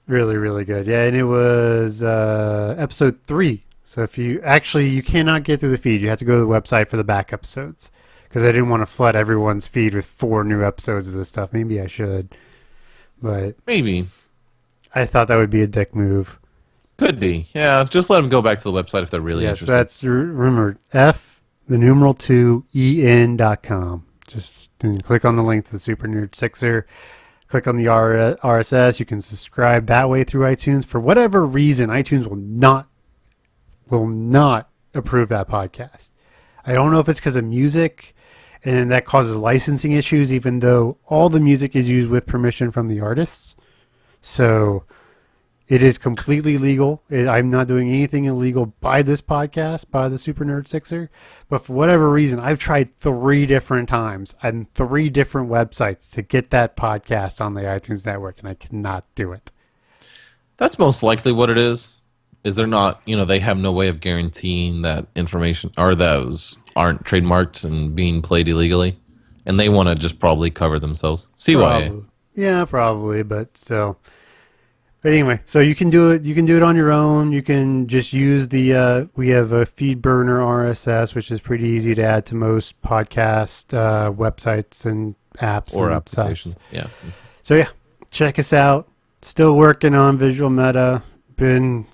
Really, really good. Yeah, and it was episode 3. So if you cannot get through the feed. You have to go to the website for the back episodes. Because I didn't want to flood everyone's feed with 4 new episodes of this stuff. Maybe I should. But maybe. I thought that would be a dick move. Could be. Yeah, just let them go back to the website if they're really interested. Yes, so that's, remember, F2en.com. Just click on the link to the Super Nerd Sixer. Click on the RSS. You can subscribe that way through iTunes. For whatever reason, iTunes will not approve that podcast. I don't know if it's because of music, and that causes licensing issues, even though all the music is used with permission from the artists. So it is completely legal. I'm not doing anything illegal by this podcast, by the Super Nerd Sixer. But for whatever reason, I've tried 3 different times on 3 different websites to get that podcast on the iTunes network, and I cannot do it. That's most likely what it is. Is they're not, they have no way of guaranteeing that information or those aren't trademarked and being played illegally, and they want to just probably cover themselves. CYA. Yeah, probably, but still. But anyway, so you can do it. You can do it on your own. You can just use the. We have a FeedBurner RSS, which is pretty easy to add to most podcast websites and apps or and applications. Stuff. Yeah. So yeah, check us out. Still working on Visual Meta. Haven't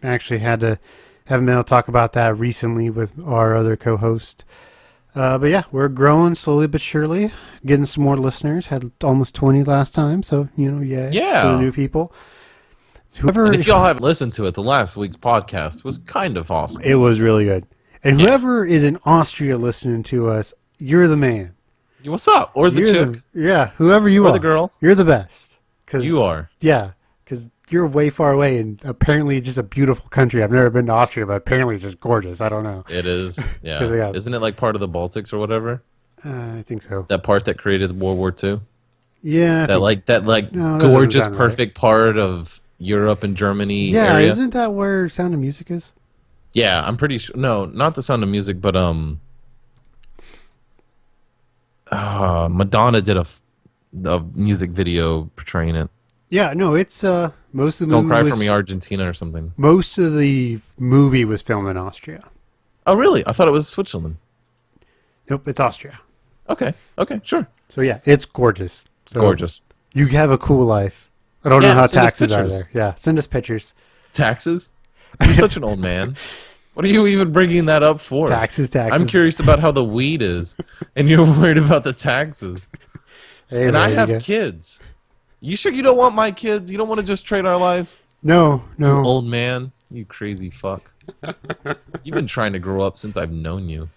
been able to talk about that recently with our other co-host. But yeah, we're growing slowly but surely, getting some more listeners. Had almost 20 last time, so yeah, for the new people. And if y'all haven't listened to it, the last week's podcast was kind of awesome. It was really good. And whoever is in Austria listening to us, you're the man. What's up? Or the chick. Whoever you are. Or the girl. You're the best. You are. Yeah, because you're way far away and apparently just a beautiful country. I've never been to Austria, but apparently it's just gorgeous. I don't know. It is. Yeah. Isn't it like part of the Baltics or whatever? I think so. That part that created World War II? Yeah. That gorgeous, perfect part of Europe and Germany area. Isn't that where Sound of Music is? Yeah, I'm pretty sure. No, not the Sound of Music, but Madonna did a music video portraying it. Yeah, no, it's most of the Don't movie Cry for Me, Argentina or something. Most of the movie was filmed in Austria. Oh, really? I thought it was Switzerland. Nope, it's Austria. Okay, sure. So yeah, it's gorgeous. So gorgeous. You have a cool life. I don't know how taxes are there. Yeah, send us pictures. Taxes? You're such an old man. What are you even bringing that up for? Taxes. I'm curious about how the weed is, and you're worried about the taxes. Hey, and I have kids. You sure you don't want my kids? You don't want to just trade our lives? No. You old man. You crazy fuck. You've been trying to grow up since I've known you.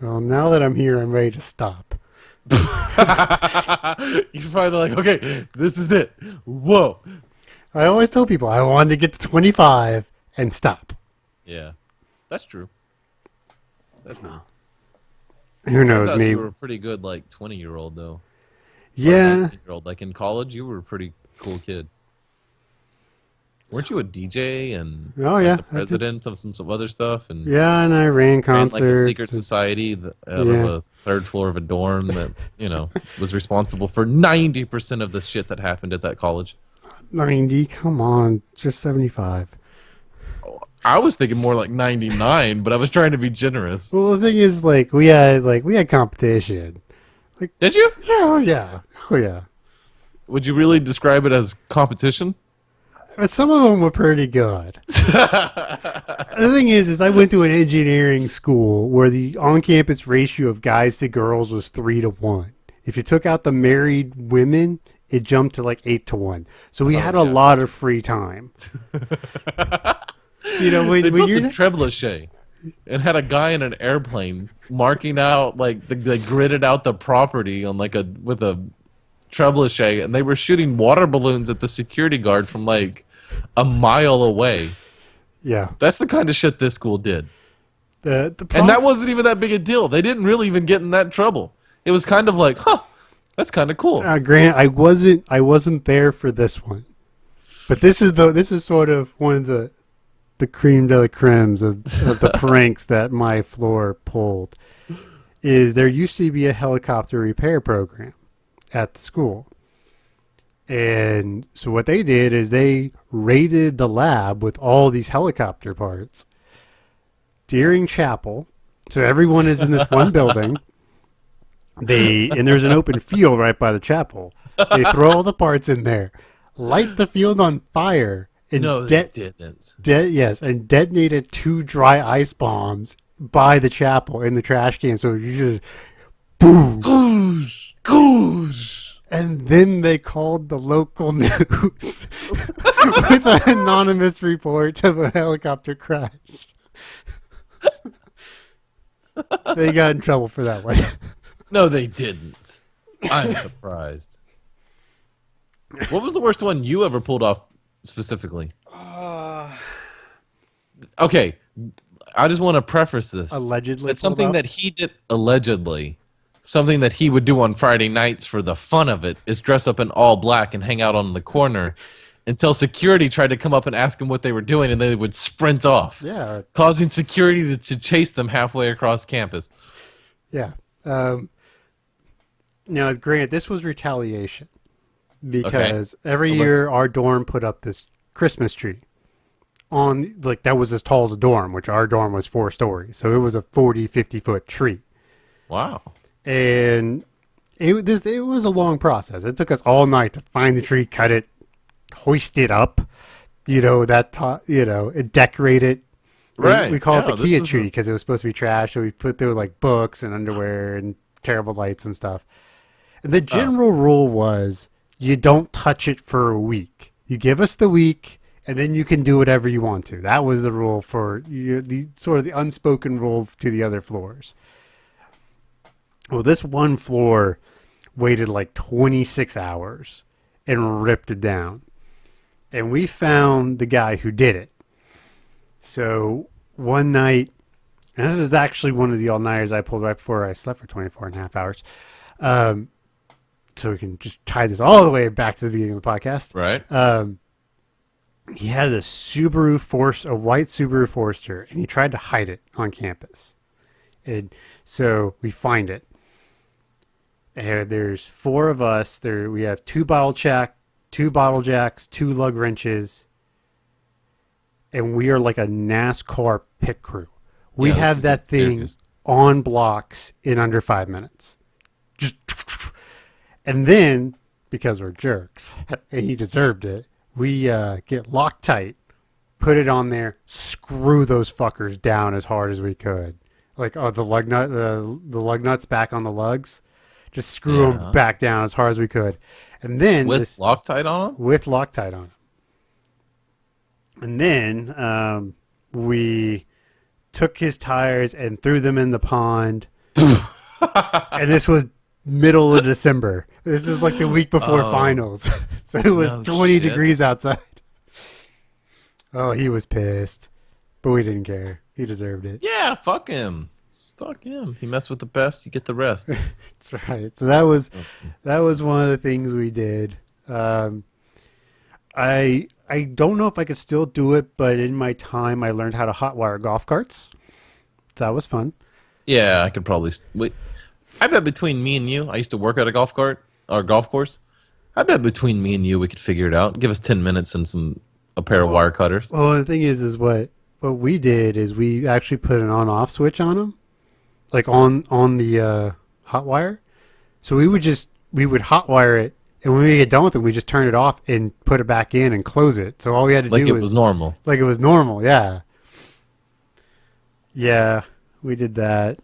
Well, now that I'm here, I'm ready to stop. You're finally like, okay, this is it. Whoa. I always tell people I wanted to get to 25 and stop. Yeah, that's true. Who knows, me? You were a pretty good, 20-year-old, though. Yeah. 19-year-old. Like, in college, you were a pretty cool kid. Weren't you a DJ and Oh yeah, the president of some other stuff? And yeah, and I ran concerts. like a secret society out of a third floor of a dorm that was responsible for 90% of the shit that happened at that college. 90, come on, just 75. I was thinking more like 99, but I was trying to be generous. Well, the thing is, we had competition. Did you? Yeah, oh yeah. Would you really describe it as competition? But some of them were pretty good. The thing is I went to an engineering school where the on-campus ratio of guys to girls was 3-1. If you took out the married women, it jumped to like 8-1. So we had a lot of free time. They built a trebuchet and had a guy in an airplane marking out they gridded out the property on with a trebuchet, and they were shooting water balloons at the security guard from a mile away. Yeah, that's the kind of shit this school did. And that wasn't even that big a deal. They didn't really even get in that trouble. It was kind of like, that's kind of cool. Grant, I wasn't there for this one, but this is sort of one of the creme de la cremes of the pranks that my floor pulled. Is there used to be a helicopter repair program at the school. And so what they did is they raided the lab with all these helicopter parts during chapel. So everyone is in this one building. And there's an open field right by the chapel. They throw all the parts in there, light the field on fire, and they didn't. Yes, and detonated 2 dry ice bombs by the chapel in the trash can. So you just boom. Goosh. And then they called the local news with an anonymous report of a helicopter crash. They got in trouble for that one. No, they didn't. I'm surprised. What was the worst one you ever pulled off specifically? Okay, I just want to preface this. Allegedly, it's something that he did allegedly. Something that he would do on Friday nights for the fun of it is dress up in all black and hang out on the corner until security tried to come up and ask him what they were doing, and they would sprint off. Yeah. Causing security to chase them halfway across campus. Yeah. Now, Grant, this was retaliation because every year our dorm put up this Christmas tree that was as tall as a dorm, which our dorm was 4 stories. So it was a 40, 50-foot tree. Wow. And it was a long process. It took us all night to find the tree, cut it, hoist it up, and decorate it. Right. We call it the Kia tree because it was supposed to be trash. So we put there books and underwear and terrible lights and stuff. And the general rule was you don't touch it for a week. You give us the week, and then you can do whatever you want to. That was the rule for the unspoken rule to the other floors. Well, this one floor waited 26 hours and ripped it down. And we found the guy who did it. So one night, and this was actually one of the all-nighters I pulled right before I slept for 24 and a half hours. So we can just tie this all the way back to the beginning of the podcast. Right. He had a white Subaru Forester, and he tried to hide it on campus. And so we find it. And there's 4 of us. We have 2 bottle jacks, 2 lug wrenches, and we are like a NASCAR pit crew. We have that thing on blocks in under 5 minutes. And then, because we're jerks, and he deserved it, we get Loctite, put it on there, screw those fuckers down as hard as we could. The lug nut, the lug nuts back on the lugs. Just screw them back down as hard as we could. And then... With Loctite on them? With Loctite on them. And then we took his tires and threw them in the pond. And this was middle of December. This is the week before finals. So it was 20 degrees outside. Oh, he was pissed. But we didn't care. He deserved it. Yeah, fuck him. Fuck him. He messed with the best, you get the rest. That's right. So that was one of the things we did. I I don't know if I could still do it, but in my time, I learned how to hotwire golf carts. So that was fun. Yeah, I could probably. Wait, I bet between me and you, I used to work at a golf cart or golf course. I bet between me and you, we could figure it out. Give us 10 minutes and a pair of wire cutters. Well, the thing is what we did is we actually put an on-off switch on them, like on the hot wire. So we would hotwire it, and when we get done with it, we just turn it off and put it back in and close it. So all we had to Like do it was normal. like it was normal. Yeah, yeah, we did that.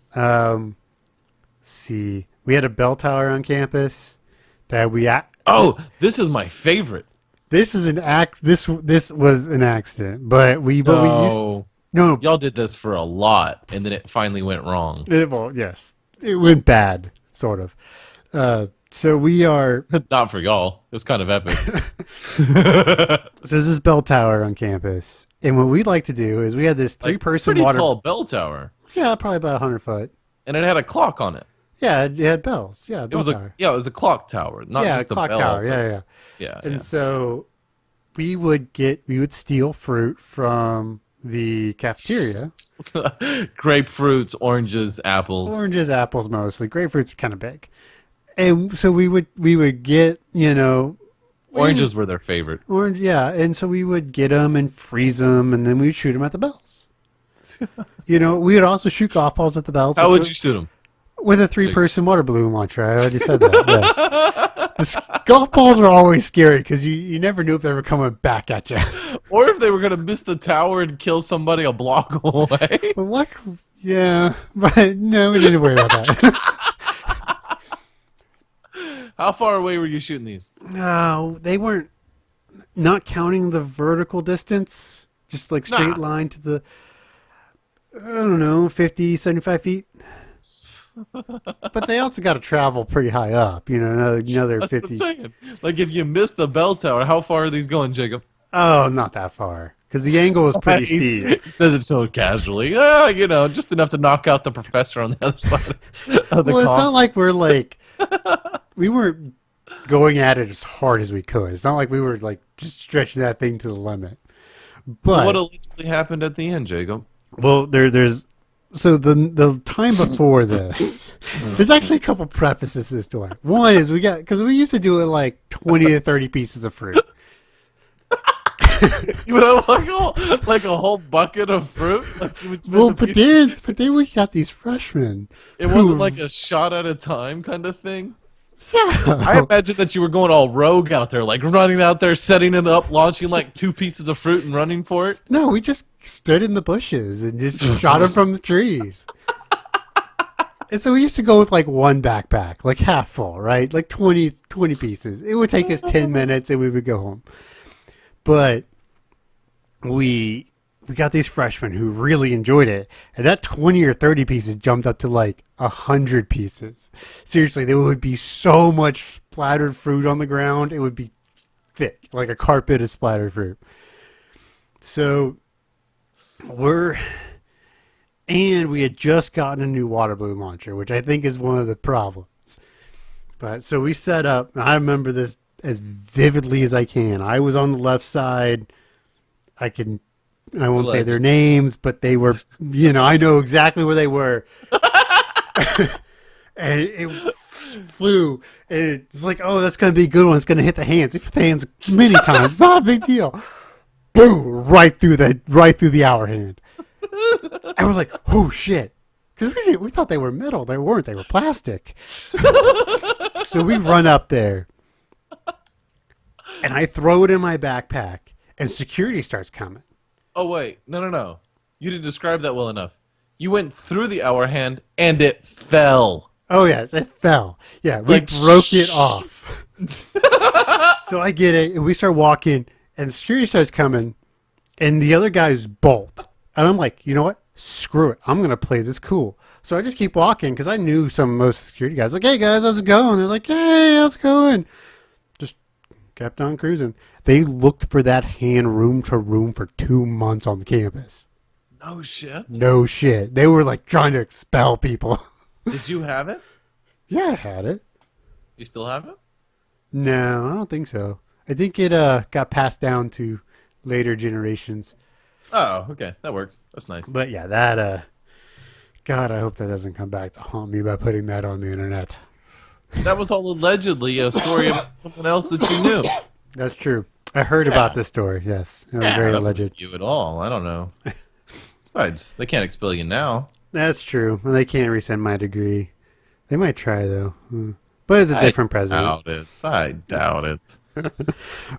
See, we had a bell tower on campus that Oh, this is my favorite. This is this was an accident, but we used No, no. y'all did this for a lot, and then it finally went wrong. Well, yes, it went bad, sort of. So we are. Not for y'all. It was kind of epic. So there's this bell tower on campus, and what we'd like to do is we had this three-person pretty water. tall bell tower, Yeah, probably about 100 foot. and it had a clock on it. Yeah, it had bells. Yeah, It bell was tower. it was a clock tower, not Yeah, just a clock bell. tower. Yeah. Yeah, And yeah. so we would steal fruit from the cafeteria. Grapefruits, oranges, apples. Oranges, apples mostly. Grapefruits are kind of big. And so we would get, Oranges were their favorite. orange, yeah. And so we would get them and freeze them, and then we'd shoot them at the bells. We would also shoot golf balls at the bells. How would you shoot them? With a three-person water balloon launcher. I already said that, yes. Golf balls were always scary because you never knew if they were coming back at you. Or if they were gonna miss the tower and kill somebody a block away. But what? Yeah, but no, we didn't worry about that. How far away were you shooting these? No, they weren't. Not counting the vertical distance, just like straight line to the, I don't know, 50, 75 feet. But they also got to travel pretty high up, another That's 50. what I'm saying. Like if you miss the bell tower, how far are these going, Jacob? Oh, not that far, because the angle is pretty steep. He says it so casually. Just enough to knock out the professor on the other side of the Well, it's car. not like we weren't going at it as hard as we could. It's not like we were just stretching that thing to the limit. But So what allegedly happened at the end, Jacob? well, there's so the time before this, there's actually a couple prefaces to this story. One is because we used to do it like 20 to 30 pieces of fruit. You would have like a whole bucket of fruit. Like you would spend Well, a but few- then we got these freshmen. it wasn't like a shot at a time kind of thing. Yeah. I imagine that you were going all rogue out there, like running out there, setting it up, launching like 2 pieces of fruit and running for it. No, we just stood in the bushes and just shot them from the trees. And so we used to go with like one backpack, like half full, right? Like 20 pieces. It would take us 10 minutes and we would go home. But we got these freshmen who really enjoyed it. And that 20 or 30 pieces jumped up to like 100 pieces. Seriously, there would be so much splattered fruit on the ground. It would be thick, like a carpet of splattered fruit. So and we had just gotten a new water balloon launcher, which I think is one of the problems. But so we set up, and I remember this as vividly as I can. I was on the left side. I won't say their names, but they were, I know exactly where they were. And it flew, and it's like, oh, that's going to be a good one. It's going to hit the hands. We hit the hands many times. It's not a big deal. Boom! Right through the hour hand. And we're like, oh shit. Because we thought they were metal. They weren't. They were plastic. So we run up there. And I throw it in my backpack. And security starts coming. Oh, wait. No. You didn't describe that well enough. You went through the hour hand, and it fell. Oh, yes. It fell. Yeah, we broke it off. So I get it. And we start walking. And security starts coming. And the other guys bolt. And I'm like, you know what? Screw it. I'm going to play this cool. So I just keep walking because I knew most security guys. Like, hey, guys, how's it going? They're like, hey, how's it going? Just kept on cruising. They looked for that hand room to room for 2 months on the campus. No shit. No shit. They were like trying to expel people. Did you have it? Yeah, I had it. You still have it? No, I don't think so. I think it got passed down to later generations. Oh, okay, that works. That's nice. But yeah, that God, I hope that doesn't come back to haunt me by putting that on the internet. That was all allegedly a story about someone else that you knew. That's true. I heard about this story. Yes, it was very that alleged. wasn't you at all. I don't know. Besides, they can't expel you now. That's true. Well, they can't resend my degree. They might try though. But it's a different president. I doubt it.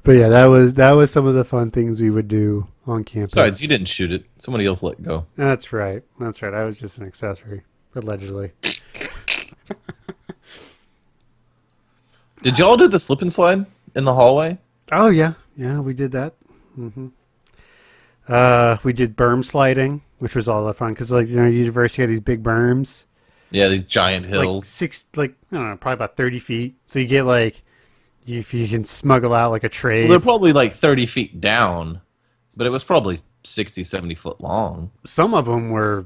But yeah, that was some of the fun things we would do on campus. Besides, you didn't shoot it. Somebody else let go. That's right. That's right. I was just an accessory, allegedly. Did y'all do the slip and slide in the hallway? Oh yeah, yeah, we did that. We did berm sliding, which was all the fun because, like, university had these big berms. Yeah, these giant hills. I don't know, probably about 30 feet. So you get like, if you can smuggle out like a tray. Well, they're probably like 30 feet down, but it was probably 60, 70 foot long. Some of them were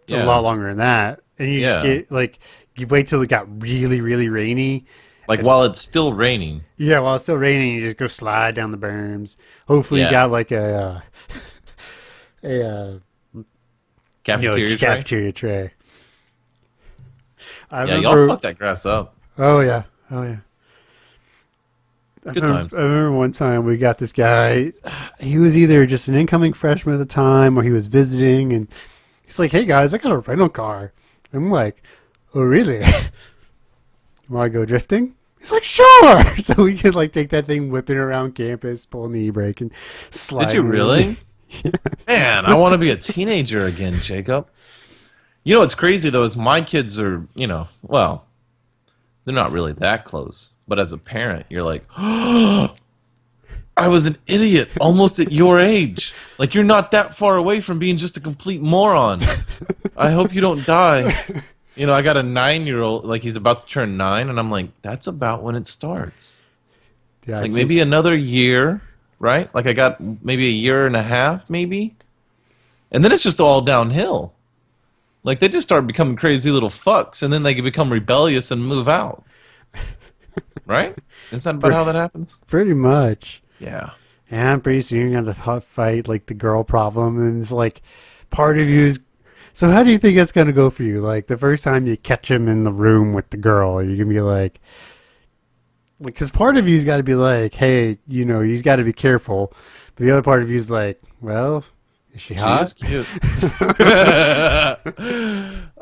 a lot longer than that, and you just get like, you wait till it got really, really rainy. Like while it's still raining. Yeah, while it's still raining, you just go slide down the berms. Hopefully, you got like a cafeteria tray. Y'all fucked that grass up. Oh yeah. Good time. I remember one time we got this guy. He was either just an incoming freshman at the time, or he was visiting, and he's like, "Hey guys, I got a rental car." I'm like, "Oh really? Want to go drifting?" He's like, "Sure." So we could like take that thing whipping around campus, pulling the e-brake, and sliding. Did you really? Yes. Man, I want to be a teenager again, Jacob. You know what's crazy though is my kids are, well, they're not really that close. But as a parent, you're like, oh, I was an idiot almost at your age. Like, you're not that far away from being just a complete moron. I hope you don't die. I got a 9-year-old, like he's about to turn 9, and I'm like, that's about when it starts. Yeah, like maybe another year, right? Like I got maybe a year and a half, maybe. And then it's just all downhill. Like they just start becoming crazy little fucks, and then they can become rebellious and move out. Right? Isn't that about how that happens? Pretty much. Yeah. And pretty soon you have to fight like the girl problem, and it's like part of you is. So how do you think that's gonna go for you? Like the first time you catch him in the room with the girl, you can be like, because part of you's got to be like, hey, he's got to be careful. But the other part of you's like, well, is she hot? She is cute.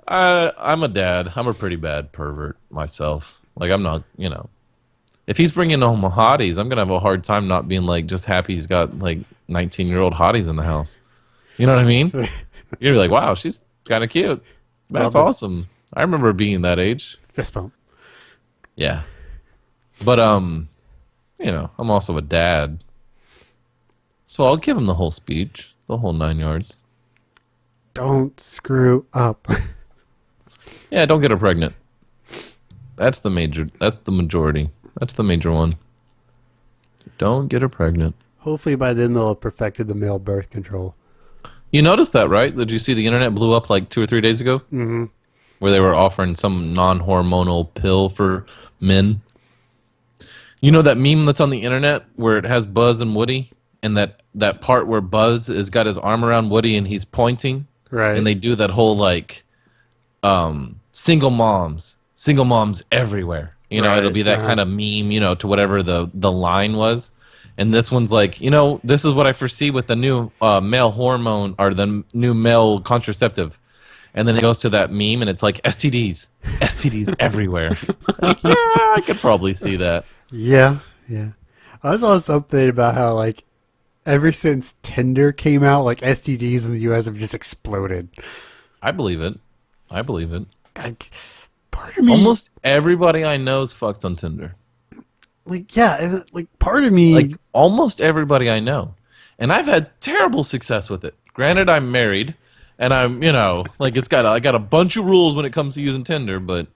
I'm a dad. I'm a pretty bad pervert myself. Like I'm not, if he's bringing home hotties, I'm gonna have a hard time not being like just happy he's got like 19-year-old hotties in the house. You know what I mean? You're gonna be like, wow, she's kind of cute. That's awesome. I remember being that age. Fist bump. Yeah, but I'm also a dad, so I'll give him the whole speech, the whole 9 yards. Don't screw up. Yeah, don't get her pregnant. That's the majority. That's the major one. Don't get her pregnant. Hopefully by then they'll have perfected the male birth control. You noticed that, right? Did you see the internet blew up like 2 or 3 days ago? Mm-hmm. Where they were offering some non-hormonal pill for men. You know that meme that's on the internet where it has Buzz and Woody? And that part where Buzz has got his arm around Woody and he's pointing? Right. And they do that whole like single moms everywhere. Right. It'll be that kind of meme, to whatever the line was. And this one's like, this is what I foresee with the new male hormone or the new male contraceptive. And then it goes to that meme and it's like STDs everywhere. It's like, yeah, I could probably see that. Yeah. I saw something about how like ever since Tinder came out, like STDs in the US have just exploded. I believe it. Part of me, almost everybody I know is fucked on Tinder. Part of me, like almost everybody I know, and I've had terrible success with it. Granted, I'm married, and I'm like I got a bunch of rules when it comes to using Tinder, but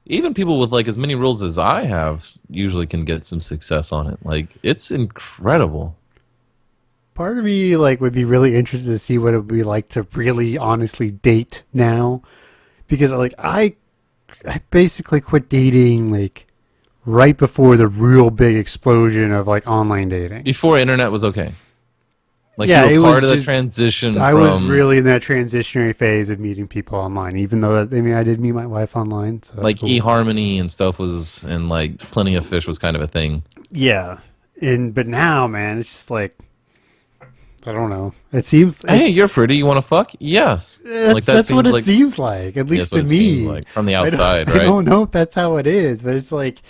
even people with like as many rules as I have usually can get some success on it. Like it's incredible. Part of me like would be really interested to see what it would be like to really honestly date now. Because like I basically quit dating like right before the real big explosion of like online dating. Before internet was okay. Like Yeah, you it were was part of the just- transition I from was really in that transitionary phase of meeting people online, even though I did meet my wife online. So that's like cool. eHarmony and stuff was, and like Plenty of Fish was kind of a thing. Yeah, but now, man, it's just like I don't know. It seems Hey, it's, you're pretty. You want to fuck? Yes. Like that that's what seems it like seems like, at least that's what to it seems me. like from the I don't, outside, I right? don't know if that's how it is, but it's like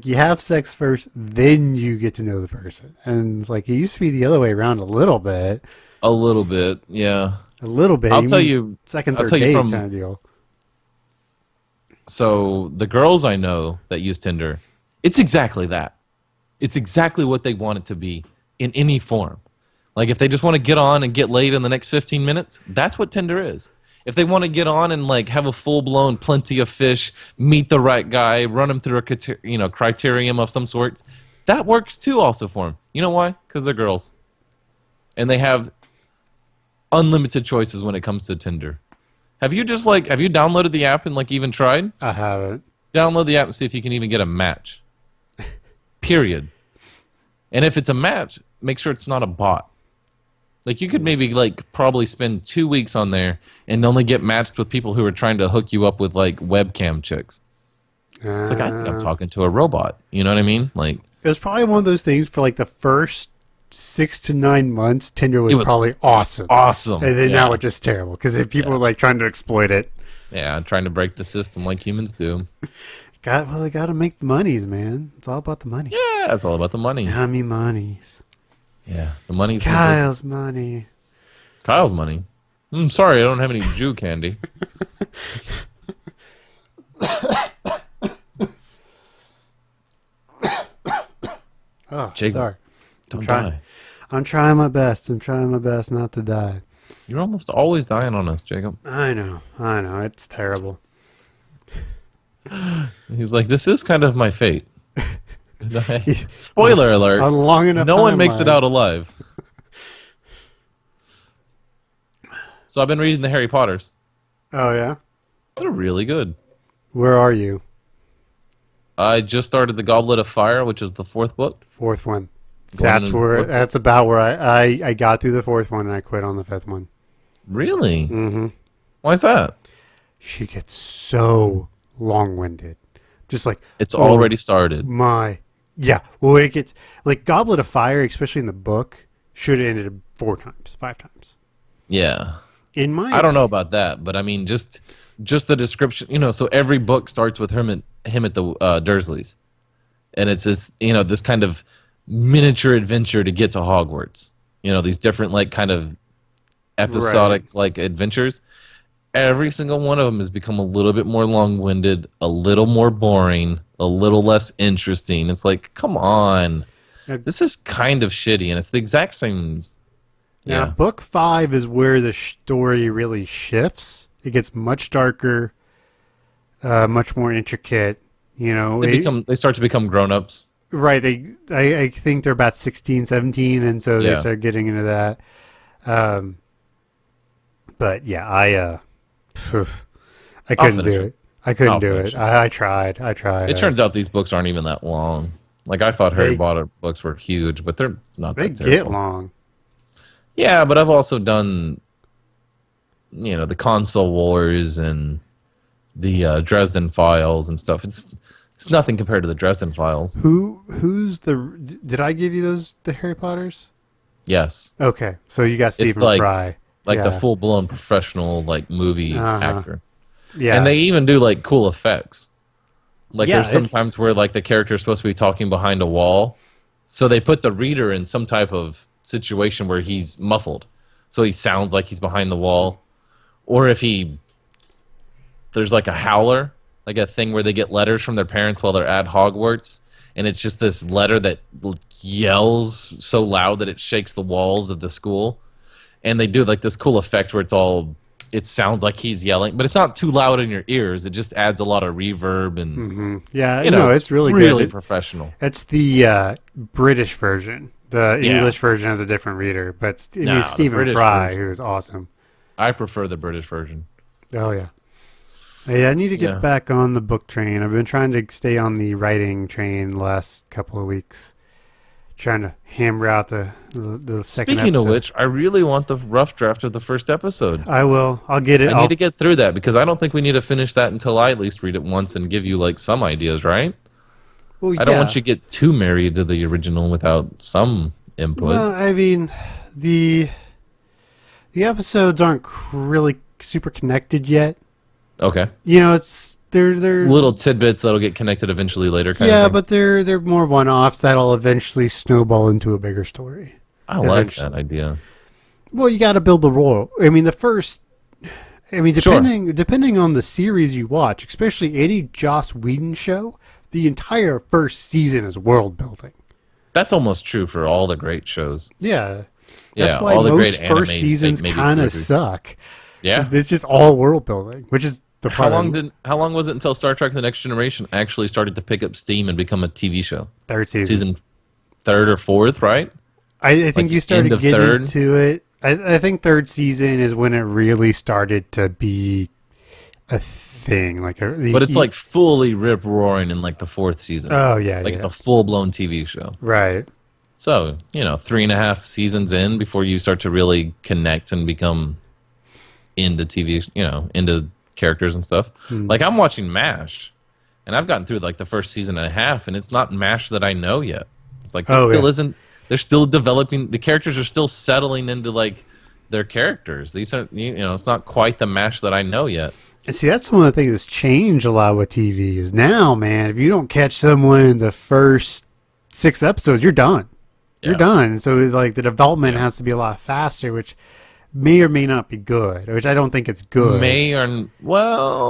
you have sex first, then you get to know the person, and it's like it used to be the other way around a little bit. A little bit, yeah. A little bit. I'll You tell mean you. second, I'll third tell you date from kind of deal. so the girls I know that use Tinder, it's exactly that. It's exactly what they want it to be in any form. Like if they just want to get on and get laid in the next 15 minutes, that's what Tinder is. If they want to get on and like have a full-blown Plenty of Fish, meet the right guy, run them through a criterion of some sorts, that works too also for them. You know why? Because they're girls. And they have unlimited choices when it comes to Tinder. Have you downloaded the app and like even tried? I haven't. Download the app and see if you can even get a match. Period. And if it's a match, make sure it's not a bot. Like you could maybe like probably spend 2 weeks on there and only get matched with people who are trying to hook you up with like webcam chicks. It's like I think I'm talking to a robot. You know what I mean? Like It was probably one of those things for like the first 6 to 9 months. Tinder was, It was probably awesome. awesome. And then yeah. now it's just terrible because people are like trying to exploit it. Yeah, trying to break the system like humans do. They got to make the monies, man. It's all about the money. Yeah, it's all about the money. Yummy monies. Yeah, the money's Kyle's money. Kyle's money. Sorry, I don't have any Jew candy. Oh, Jacob, sorry. Don't trying. die. I'm trying my best. I'm trying my best not to die. You're almost always dying on us, Jacob. I know. It's terrible. He's like, this is kind of my fate. Spoiler alert. A long enough No one makes it timeline. out alive. So I've been reading the Harry Potters. Oh, yeah? They're really good. Where are you? I just started The Goblet of Fire, which is the 4th book. Fourth one. Going into the fourth? That's about where I got through the fourth one and I quit on the fifth one. Really? Mm-hmm. Why is that? She gets so long-winded. Just like, It's oh, already started. Yeah. Well, it gets, like, Goblet of Fire, especially in the book, should have ended 5 times. Yeah. I don't know about that, but I mean, just the description, so every book starts with him at the Dursleys. And it's this kind of miniature adventure to get to Hogwarts. These different, like, kind of episodic, like, adventures. Every single one of them has become a little bit more long-winded, a little more boring, a little less interesting. It's like, come on. This is kind of shitty, and it's the exact same. Now, book 5 is where the story really shifts. It gets much darker, much more intricate. They start to become grown-ups. Right. I think they're about 16, 17, and so they Yeah. start getting into that. But yeah, I couldn't do finish it. it. I couldn't I'll do finish it. it. I tried. It turns out these books aren't even that long. Like, I thought Harry They- Potter books were huge, but they're not They that get terrible. long. Yeah, but I've also done, the Console Wars and the Dresden Files and stuff. It's nothing compared to the Dresden Files. Did I give you the Harry Potters? Yes. Okay, so you got Stephen like- Fry. Like Yeah. the full-blown professional, like, movie Uh-huh. actor. Yeah, And they even do, like, cool effects. Like, Yeah, there's sometimes where, like, the character is supposed to be talking behind a wall. So they put the reader in some type of situation where he's muffled. So he sounds like he's behind the wall. Or if there's, like, a howler, like a thing where they get letters from their parents while they're at Hogwarts. And it's just this letter that yells so loud that it shakes the walls of the school. And they do, like, this cool effect where it sounds like he's yelling, but it's not too loud in your ears. It just adds a lot of reverb and yeah. No, it's really really good. professional. It's the British version. The English version has a different reader, but the Stephen British Fry, version who is awesome. I prefer the British version. Oh yeah. Hey, I need to get Yeah. back on the book train. I've been trying to stay on the writing train the last couple of weeks. trying to hammer out the second Speaking episode. of which, I really want the rough draft of the first episode. I will. I'll get it. I need to get through that because I don't think we need to finish that until I at least read it once and give you like some ideas, right? Well, I don't want you to get too married to the original without some input. Well, I mean, the episodes aren't really super connected yet. Okay. You know, it's they're Little tidbits that'll get connected eventually later. Kind of yeah, thing. but they're more one-offs that'll eventually snowball into a bigger story. I like that idea. Well, you got to build the role. I mean, Sure. depending on the series you watch, especially any Joss Whedon show, the entire first season is world building. That's almost true for all the great shows. Yeah. Yeah, That's why all the most great first animes seasons take maybe kind 2 or of 3. suck. Yeah. It's just all world building, which is the How part. long was it until Star Trek: The Next Generation actually started to pick up steam and become a TV show? Third season. Season 3rd or 4th, right? I think like you started end of getting third? into it. I think third season is when it really started to be a thing. But it's like fully rip roaring in like the 4th season. oh yeah, Like yeah. it's a full blown TV show. Right. So, 3.5 seasons in before you start to really connect and become into TV, into characters and stuff. Like I'm watching MASH, and I've gotten through like the first season and a half, and it's not MASH that I know yet. It's like isn't. They're still developing. The characters are still settling into like their characters. These are, it's not quite the MASH that I know yet. And see, that's one of the things that's changed a lot with TV is now, man, if you don't catch someone in the first 6 episodes, you're done. You're Yeah. done. So like the development has to be a lot faster, which may or may not be good, which I don't think it's good. It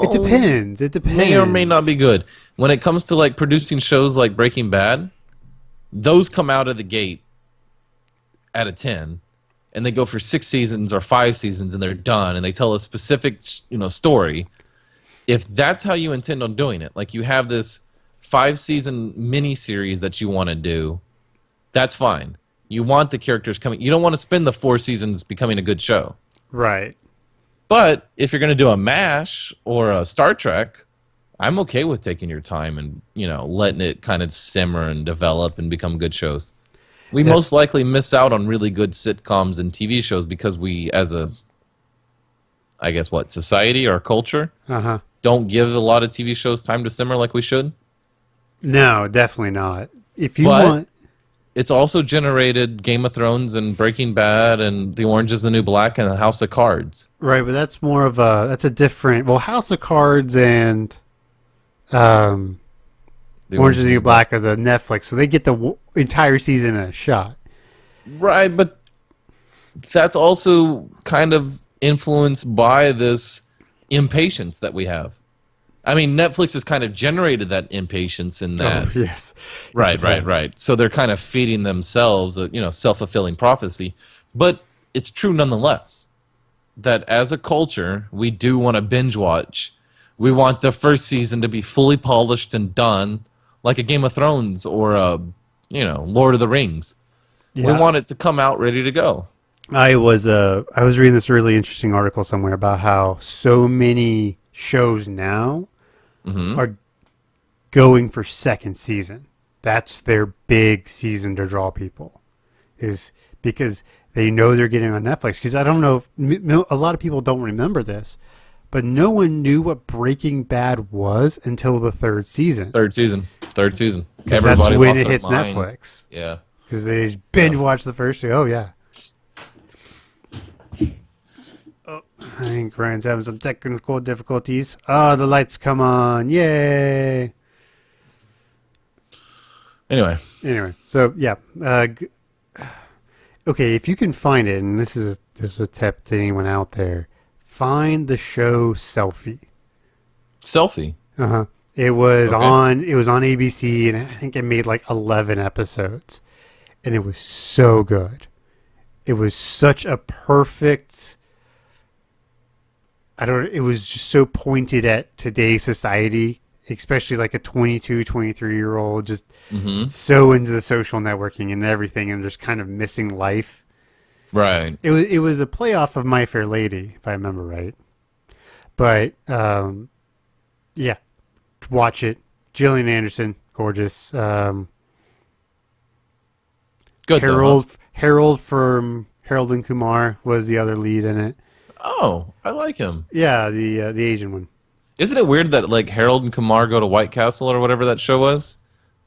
It depends. May or may not be good. When it comes to like producing shows like Breaking Bad, those come out of the gate at a 10, and they go for 6 seasons or 5 seasons, and they're done, and they tell a specific story. If that's how you intend on doing it, like you have this 5-season mini series that you want to do, that's fine. You want the characters coming. You don't want to spend the 4 seasons becoming a good show. Right. But if you're going to do a MASH or a Star Trek, I'm okay with taking your time and, letting it kind of simmer and develop and become good shows. We Yes. most likely miss out on really good sitcoms and TV shows because we, as a, I guess, society or culture, Uh-huh. don't give a lot of TV shows time to simmer like we should. No, definitely not. If you But- want It's also generated Game of Thrones and Breaking Bad and The Orange is the New Black and House of Cards. right, but that's more of a different. Well, House of Cards and Orange is the New Black are the Netflix, so they get the entire season in a shot. Right, but that's also kind of influenced by this impatience that we have. I mean, Netflix has kind of generated that impatience in that. Oh, yes. Right, Yes, it right, has. right. So they're kind of feeding themselves a, self-fulfilling prophecy. But it's true nonetheless that as a culture, we do want to binge watch. We want the first season to be fully polished and done, like a Game of Thrones or a, Lord of the Rings. We Yeah. want it to come out ready to go. I was reading this really interesting article somewhere about how so many shows now are going for second season. That's their big season to draw people, is because they know they're getting on Netflix. Because I don't know, if, a lot of people don't remember this, but no one knew what Breaking Bad was until the third season. Third season. 'Cause Everybody that's when lost it their hits minds. Netflix. Yeah. Because they binge watch the first two. Oh, yeah. Oh, I think Ryan's having some technical difficulties. Oh, the lights come on. Yay. Anyway, so, yeah. Okay, if you can find it, and this is just a tip to anyone out there, find the show Selfie. Selfie. Uh-huh. It was Okay. on ABC, and I think it made like 11 episodes. And it was so good. It was such a perfect, it was just so pointed at today's society, especially like a 22, 23-year-old, just so into the social networking and everything and just kind of missing life. Right. It was a playoff of My Fair Lady, if I remember right. But, yeah, watch it. Gillian Anderson, gorgeous. Good though, huh? Harold from Harold and Kumar was the other lead in it. Oh, I like him. Yeah, the Asian one. Isn't it weird that like Harold and Kumar Go to White Castle or whatever that show was,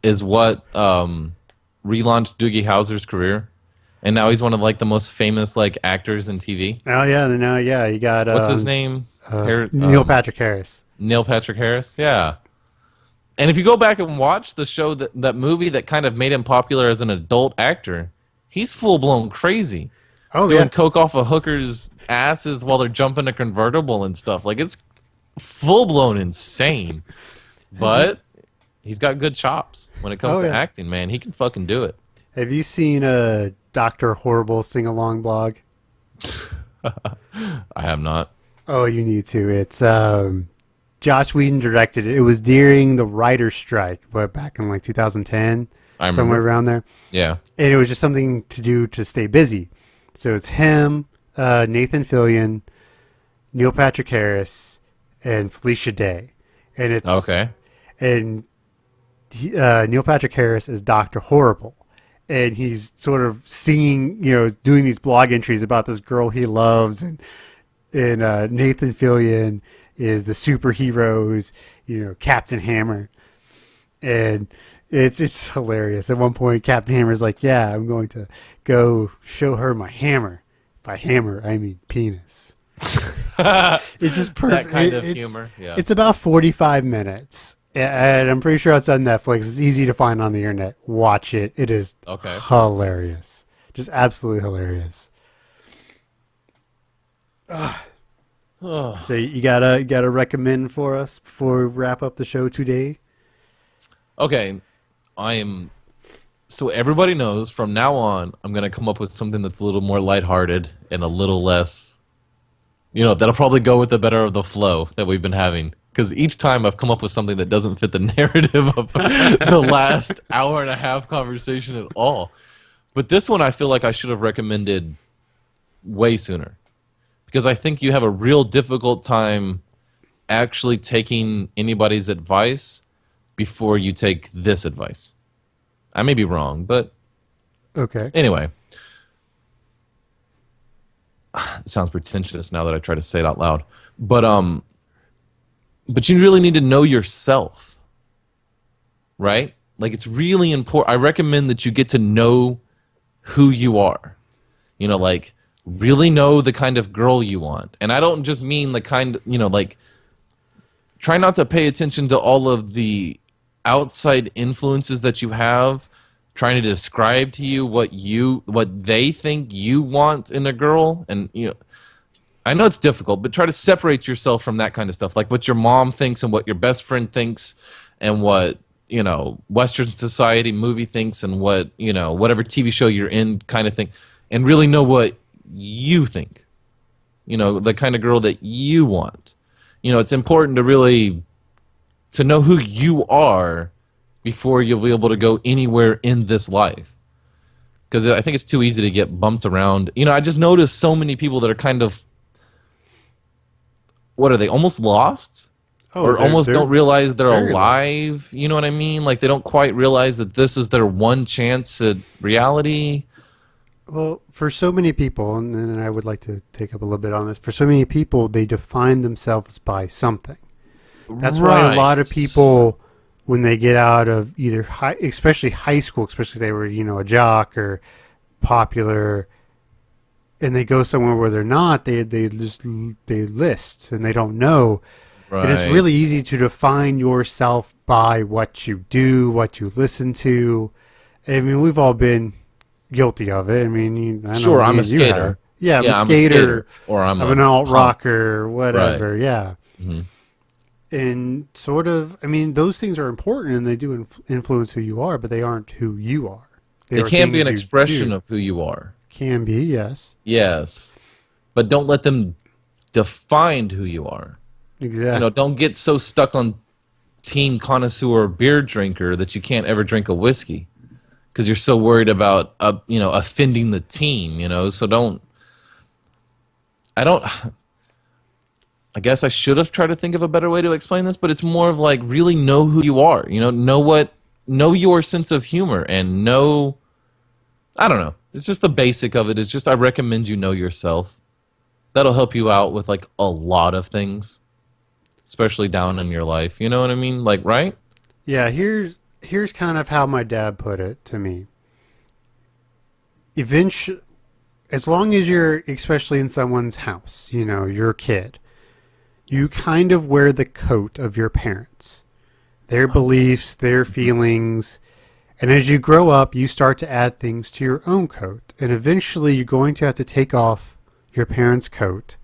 is what relaunched Doogie Howser's career, and now he's one of like the most famous like actors in TV. Oh yeah, now yeah, you got What's his name? Neil Patrick Harris. Neil Patrick Harris. Yeah. And if you go back and watch the show, that movie that kind of made him popular as an adult actor, he's full blown crazy. Oh Doing yeah, coke off of hookers' asses while they're jumping a convertible and stuff. Like it's full blown insane. But he's got good chops when it comes to acting, man. He can fucking do it. Have you seen a Doctor Horrible sing along blog? I have not. Oh, you need to. It's Josh Whedon directed it. It was during the writer's strike, but back in like 2010, somewhere around there. Yeah. And it was just something to do to stay busy. So it's him, Nathan Fillion, Neil Patrick Harris, and Felicia Day. And it's Okay. And Neil Patrick Harris is Dr. Horrible. And he's sort of singing, doing these blog entries about this girl he loves. And Nathan Fillion is the superheroes, Captain Hammer. And it's hilarious. At one point, Captain Hammer's like, yeah, I'm going to go show her my hammer. By hammer, I mean penis. It's just perfect. That kind of humor. Yeah. It's about 45 minutes. And I'm pretty sure it's on Netflix. It's easy to find on the internet. Watch it. It is hilarious. Just absolutely hilarious. So you gotta recommend for us before we wrap up the show today? Okay. So everybody knows from now on, I'm going to come up with something that's a little more lighthearted and a little less, that'll probably go with the better of the flow that we've been having. Because each time I've come up with something that doesn't fit the narrative of the last hour and a half conversation at all. But this one I feel like I should have recommended way sooner. Because I think you have a real difficult time actually taking anybody's advice before you take this advice. I may be wrong, but okay. Anyway. It sounds pretentious now that I try to say it out loud. But you really need to know yourself. Right? Like it's really important. I recommend that you get to know who you are. Like really know the kind of girl you want. And I don't just mean the kind, like try not to pay attention to all of the outside influences that you have trying to describe to you what they think you want in a girl. And I know it's difficult, but try to separate yourself from that kind of stuff, like what your mom thinks and what your best friend thinks and what Western society movie thinks and what whatever TV show you're in kind of thing, and really know what you think, the kind of girl that you want. It's important to know who you are before you'll be able to go anywhere in this life. Because I think it's too easy to get bumped around. I just noticed so many people that are kind of, what are they, almost lost? Or almost don't realize they're alive. Lost. You know what I mean? Like they don't quite realize that this is their one chance at reality. Well, for so many people, and I would like to take up a little bit on this, for so many people, they define themselves by something. That's why a lot of people, when they get out of either especially high school, especially if they were, a jock or popular, and they go somewhere where they're not, they list and they don't know. Right. And it's really easy to define yourself by what you do, what you listen to. I mean, we've all been guilty of it. I mean, sure, I'm a skater. Yeah, I'm a skater. Or I'm an alt rocker, whatever. Right. Yeah. Mm-hmm. And sort of, I mean, those things are important and they do influence who you are, but they aren't who you are. They can be an expression of who you are. Can be, yes. Yes. But don't let them define who you are. Exactly. Don't get so stuck on team connoisseur beer drinker that you can't ever drink a whiskey because you're so worried about, offending the team, so I guess I should have tried to think of a better way to explain this, but it's more of like really know who you are. Know your sense of humor and know I don't know. It's just the basic of it. It's just I recommend you know yourself. That'll help you out with like a lot of things, especially down in your life. You know what I mean? Like, right? Yeah, here's kind of how my dad put it to me. Eventually, as long as you're, especially in someone's house, you know, you're a kid, you kind of wear the coat of your parents, their beliefs, their feelings, and as you grow up, you start to add things to your own coat, and eventually you're going to have to take off your parents' coat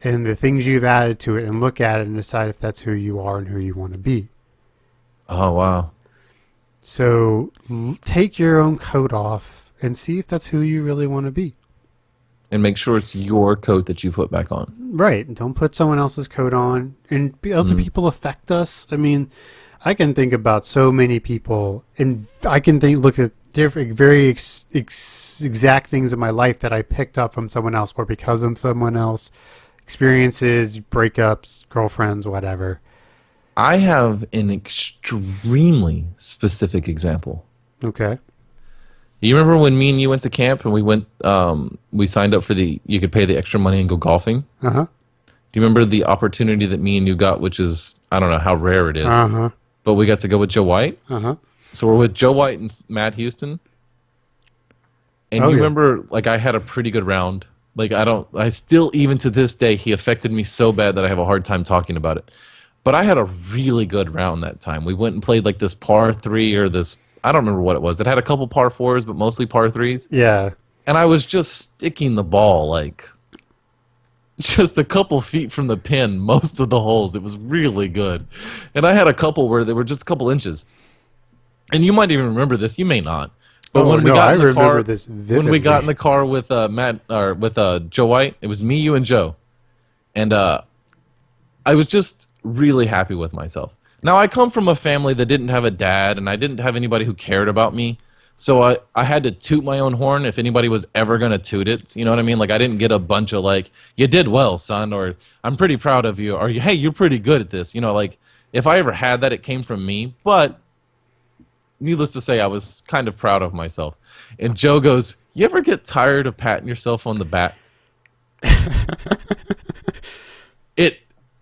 and the things you've added to it and look at it and decide if that's who you are and who you want to be. Oh, wow. So take your own coat off and see if that's who you really want to be. And make sure it's your coat that you put back on. Right. Don't put someone else's coat on. And other people affect us. I mean, I can think about so many people, and I can look at different, very exact things in my life that I picked up from someone else or because of someone else. Experiences, breakups, girlfriends, whatever. I have an extremely specific example. Okay. You remember when me and you went to camp and we signed up for you could pay the extra money and go golfing? Uh-huh. Do you remember the opportunity that me and you got, which is, I don't know how rare it is, Uh-huh. but we got to go with Joe White? Uh-huh. So we're with Joe White and Matt Houston. And you remember, like, I had a pretty good round. Like, I still, even to this day, he affected me so bad that I have a hard time talking about it. But I had a really good round that time. We went and played, like, this par 3 or this, I don't remember what it was. It had a couple par 4s, but mostly par 3s. Yeah. And I was just sticking the ball, like, just a couple feet from the pin most of the holes. It was really good. And I had a couple where they were just a couple inches. And you might even remember this. You may not. But when we got in the car, this vividly. when we got in the car with Joe White, it was me, you, and Joe, and I was just really happy with myself. Now I come from a family that didn't have a dad, and I didn't have anybody who cared about me, so I had to toot my own horn if anybody was ever gonna toot it. You know what I mean? Like I didn't get a bunch of like, "You did well, son," or "I'm pretty proud of you," or "Hey, you're pretty good at this." You know, like if I ever had that, it came from me, but. Needless to say, I was kind of proud of myself. And Joe goes, "You ever get tired of patting yourself on the back?"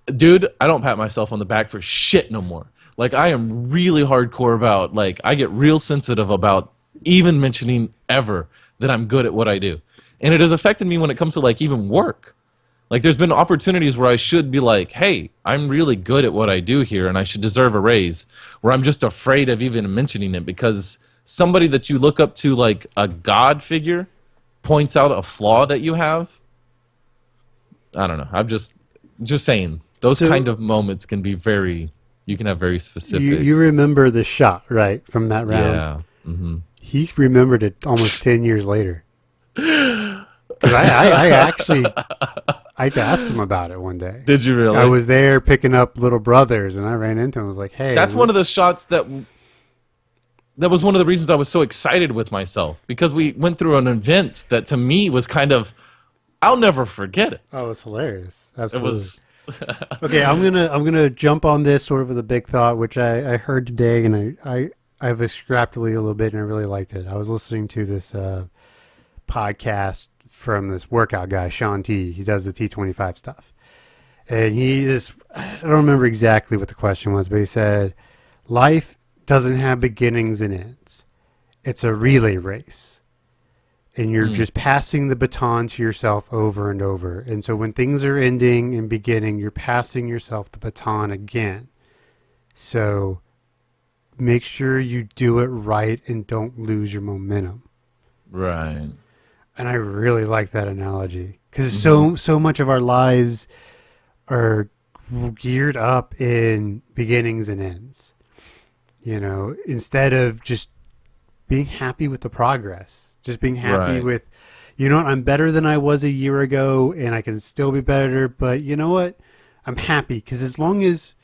Dude, I don't pat myself on the back for shit no more. Like, I am really hardcore about, like, I get real sensitive about even mentioning ever that I'm good at what I do. And it has affected me when it comes to, like, even work. Like, there's been opportunities where I should be like, "Hey, I'm really good at what I do here, and I should deserve a raise," where I'm just afraid of even mentioning it because somebody that you look up to, like a god figure, points out a flaw that you have. I don't know. I'm just saying. Those kind of moments can be you can have very specific. You remember the shot, right, from that round? Yeah. Mm-hmm. He remembered it almost 10 years later. Because I actually... I asked him about it one day. Did you really? I was there picking up little brothers, and I ran into him. I was like, "Hey." That's one of the shots that was one of the reasons I was so excited with myself, because we went through an event that to me was kind of, I'll never forget it. Oh, it's hilarious. Absolutely. It was. Okay, I'm gonna jump on this sort of with a big thought, which I heard today, and I've extrapolated a little bit, and I really liked it. I was listening to this podcast from this workout guy, Sean T. He does the T25 stuff. And I don't remember exactly what the question was, but he said, life doesn't have beginnings and ends. It's a relay race. And you're just passing the baton to yourself over and over. And so when things are ending and beginning, you're passing yourself the baton again. So make sure you do it right and don't lose your momentum. Right. And I really like that analogy because so much of our lives are geared up in beginnings and ends. You know, instead of just being happy with the progress, just being happy with, you know what, I'm better than I was a year ago and I can still be better. But you know what? I'm happy because as long as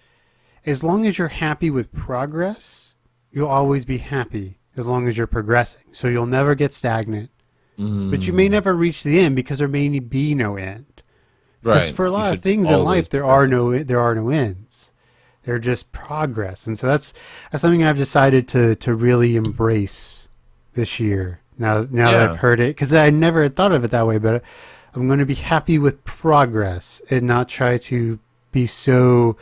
you're happy with progress, you'll always be happy as long as you're progressing. So you'll never get stagnant. But you may never reach the end because there may be no end. Because for a lot of things in life, there are no ends. They're just progress, and so that's something I've decided to really embrace this year. Now that I've heard it, because I never had thought of it that way, but I'm going to be happy with progress and not try to be so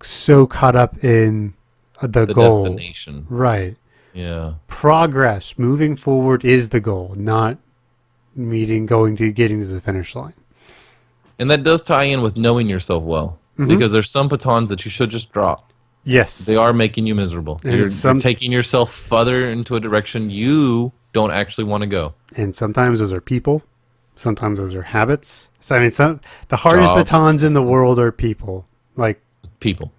caught up in the goal. Destination. Right. Yeah. Progress, moving forward is the goal, not getting to the finish line. And that does tie in with knowing yourself well, because there's some batons that you should just drop. Yes. They are making you miserable. And you're taking yourself further into a direction you don't actually want to go. And sometimes those are people. Sometimes those are habits. So, I mean, the hardest Jobs. batons in the world are people. Like People.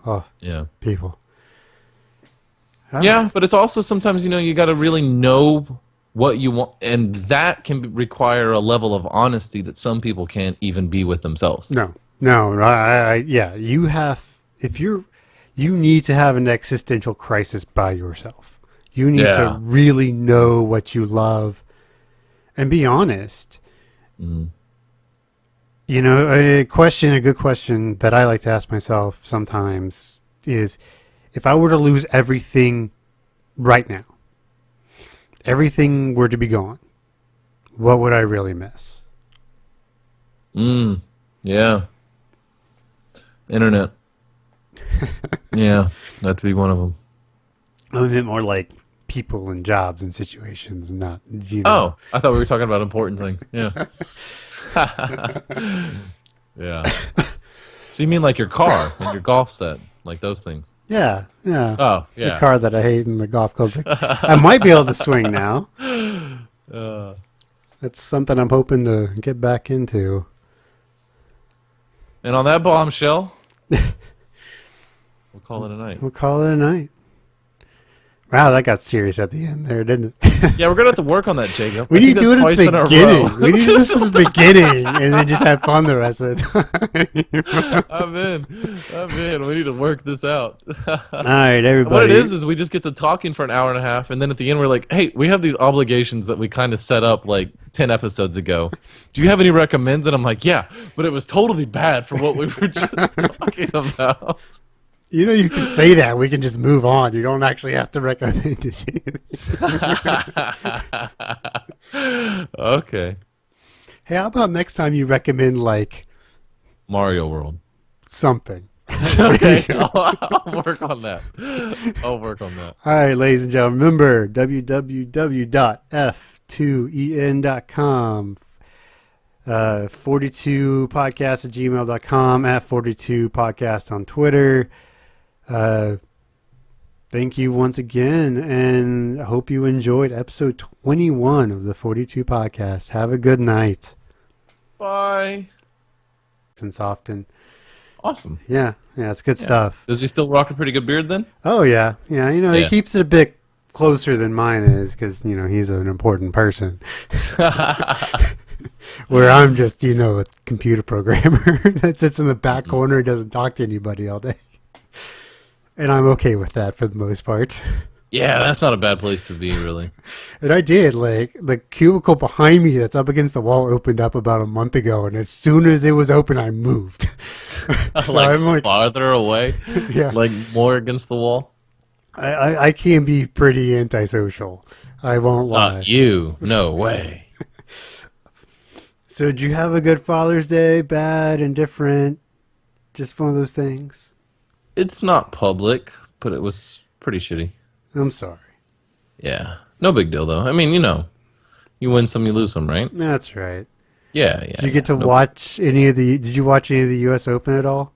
Oh, Yeah. people. Yeah, but it's also sometimes, you got to really know what you want, and that can require a level of honesty that some people can't even be with themselves. No. Yeah, you need to have an existential crisis by yourself. You need to really know what you love and be honest. Mm. A good question that I like to ask myself sometimes is, if I were to lose everything right now, everything were to be gone, what would I really miss? Yeah. Internet. Yeah, that'd be one of them. I meant more like people and jobs and situations, not, Oh, I thought we were talking about important things. Yeah. Yeah. So you mean like your car and your golf set, like those things? Yeah. Oh, yeah. The car that I hate in the golf clubs. I might be able to swing now. That's something I'm hoping to get back into. And on that bombshell, we'll call it a night. Wow, that got serious at the end there, didn't it? Yeah, we're going to have to work on that, Jacob. We need to do it at the beginning. We need to do this at the beginning and then just have fun the rest of the time. I'm in. We need to work this out. All right, everybody. What it is we just get to talking for an hour and a half, and then at the end we're like, hey, we have these obligations that we kind of set up like 10 episodes ago. Do you have any recommends? And I'm like, yeah, but it was totally bad for what we were just talking about. You can say that. We can just move on. You don't actually have to recommend it. Okay. Hey, how about next time you recommend, like, Mario World. Something. Okay. I'll work on that. All right, ladies and gentlemen, remember www.f2en.com. 42podcast@gmail.com, at 42podcast on Twitter. Thank you once again, and I hope you enjoyed episode 21 of the 42 podcast. Have a good night. Bye. Since often. Awesome. Yeah, it's good stuff. Does he still rock a pretty good beard then? Oh, yeah. He keeps it a bit closer than mine is because, he's an important person. Where I'm just, a computer programmer that sits in the back corner and doesn't talk to anybody all day. And I'm okay with that for the most part. Yeah, that's not a bad place to be, really. And I did, like, the cubicle behind me that's up against the wall opened up about a month ago, and as soon as it was open, I moved. So like, I'm like farther away? Yeah. Like more against the wall? I can be pretty antisocial. I won't lie. Not you. No way. So did you have a good Father's Day? Bad, indifferent? Just one of those things? It's not public, but it was pretty shitty. I'm sorry. Yeah. No big deal, though. I mean, you win some, you lose some, right? That's right. Yeah. Did you get to watch did you watch any of the U.S. Open at all?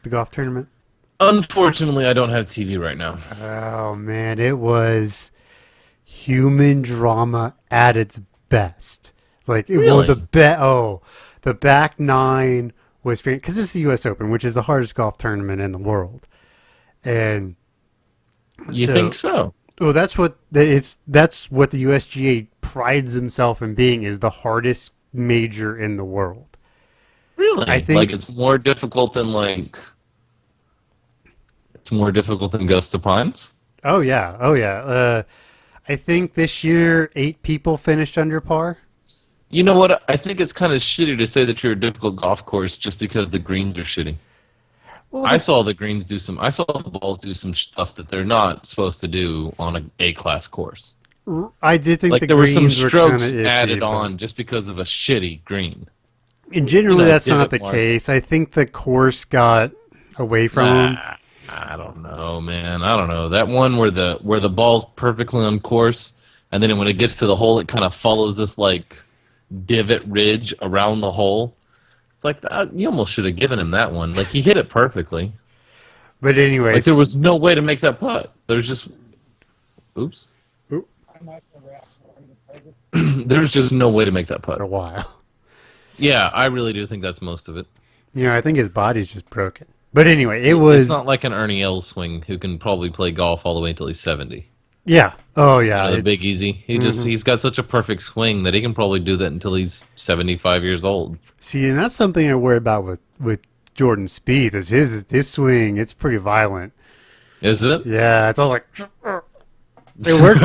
The golf tournament? Unfortunately, I don't have TV right now. Oh, man. It was human drama at its best. Like, it was the back nine was, because it's the U.S. Open, which is the hardest golf tournament in the world. And you think so? Well, that's what the USGA prides themselves in being, is the hardest major in the world. Really? I think, like, it's more difficult than Augusta Pines? Oh yeah. I think this year 8 people finished under par. You know what? I think it's kind of shitty to say that you're a difficult golf course just because the greens are shitty. Well, I saw the greens do some. I saw the balls do some stuff that they're not supposed to do on a A-class course. I did think Like the there were some greens were strokes kind of iffy, added but- on just because of a shitty green. And generally, that's not the divot mark. case. I think the course got away from him. I don't know, man. I don't know. That one where the ball's perfectly on course, and then when it gets to the hole, it kind of follows this like divot ridge around the hole. It's like you almost should have given him that one. Like he hit it perfectly. But anyways, Like there was no way to make that putt. There's just, oops. There's just no way to make that putt. for a while. Yeah, I really do think that's most of it. I think his body's just broken. But anyway, it It's was not like an Ernie Els swing who can probably play golf all the way until he's 70. yeah. Oh yeah, The it's- Big Easy. He's got such a perfect swing that he can probably do that until he's 75 years old. See, and that's something I worry about with Jordan Spieth. Is his swing? It's pretty violent. Is it? Yeah, it's all like it works.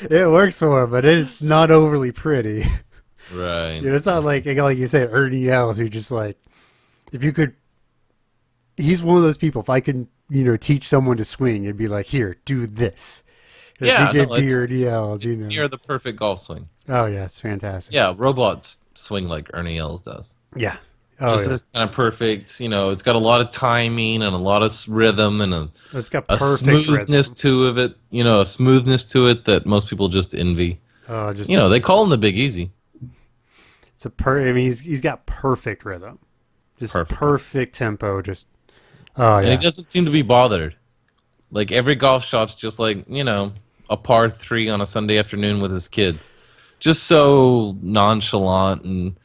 It works for him, but it's not overly pretty. Right. It's not like you said, Ernie Els, who just like, if you could, he's one of those people. If I could, teach someone to swing, it'd be like, here, do this. And Yeah, if you no, could be Ernie Els, it's near the perfect golf swing. Oh yeah, it's fantastic. Yeah, robots swing like Ernie Els does. Yeah. Oh Just yeah. this kind of perfect, it's got a lot of timing and a lot of rhythm and It's got a perfect smoothness to it, a smoothness to it that most people just envy. rhythm. Just They call him the Big Easy. it's I mean, he's got perfect rhythm, just Perfect. perfect tempo. Just oh And yeah. he doesn't seem to be bothered. Like every golf shot's just like, a par 3 on a Sunday afternoon with his kids. Just so nonchalant, and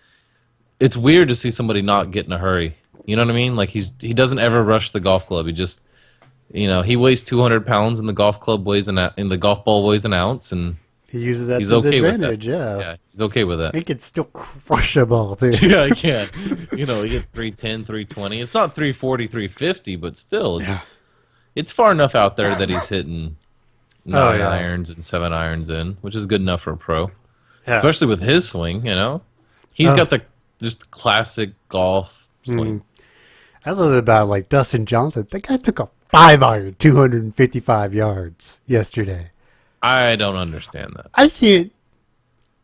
it's weird to see somebody not get in a hurry. You know what I mean? Like he doesn't ever rush the golf club. He just he weighs 200 pounds and the golf club weighs and the golf ball weighs an ounce, and He uses that he's to his okay with that. advantage. Yeah. Yeah, he's okay with that. He can still crush a ball too. Yeah, he can. He gets 310, 320. It's not 340, 350, but still, it's far enough out there that he's hitting 9 yeah. irons and 7 irons in, which is good enough for a pro. Yeah. Especially with his swing, He's got the just classic golf swing. I was love about like Dustin Johnson. That guy took a 5-iron, 255 yards yesterday. I don't understand that. I can't.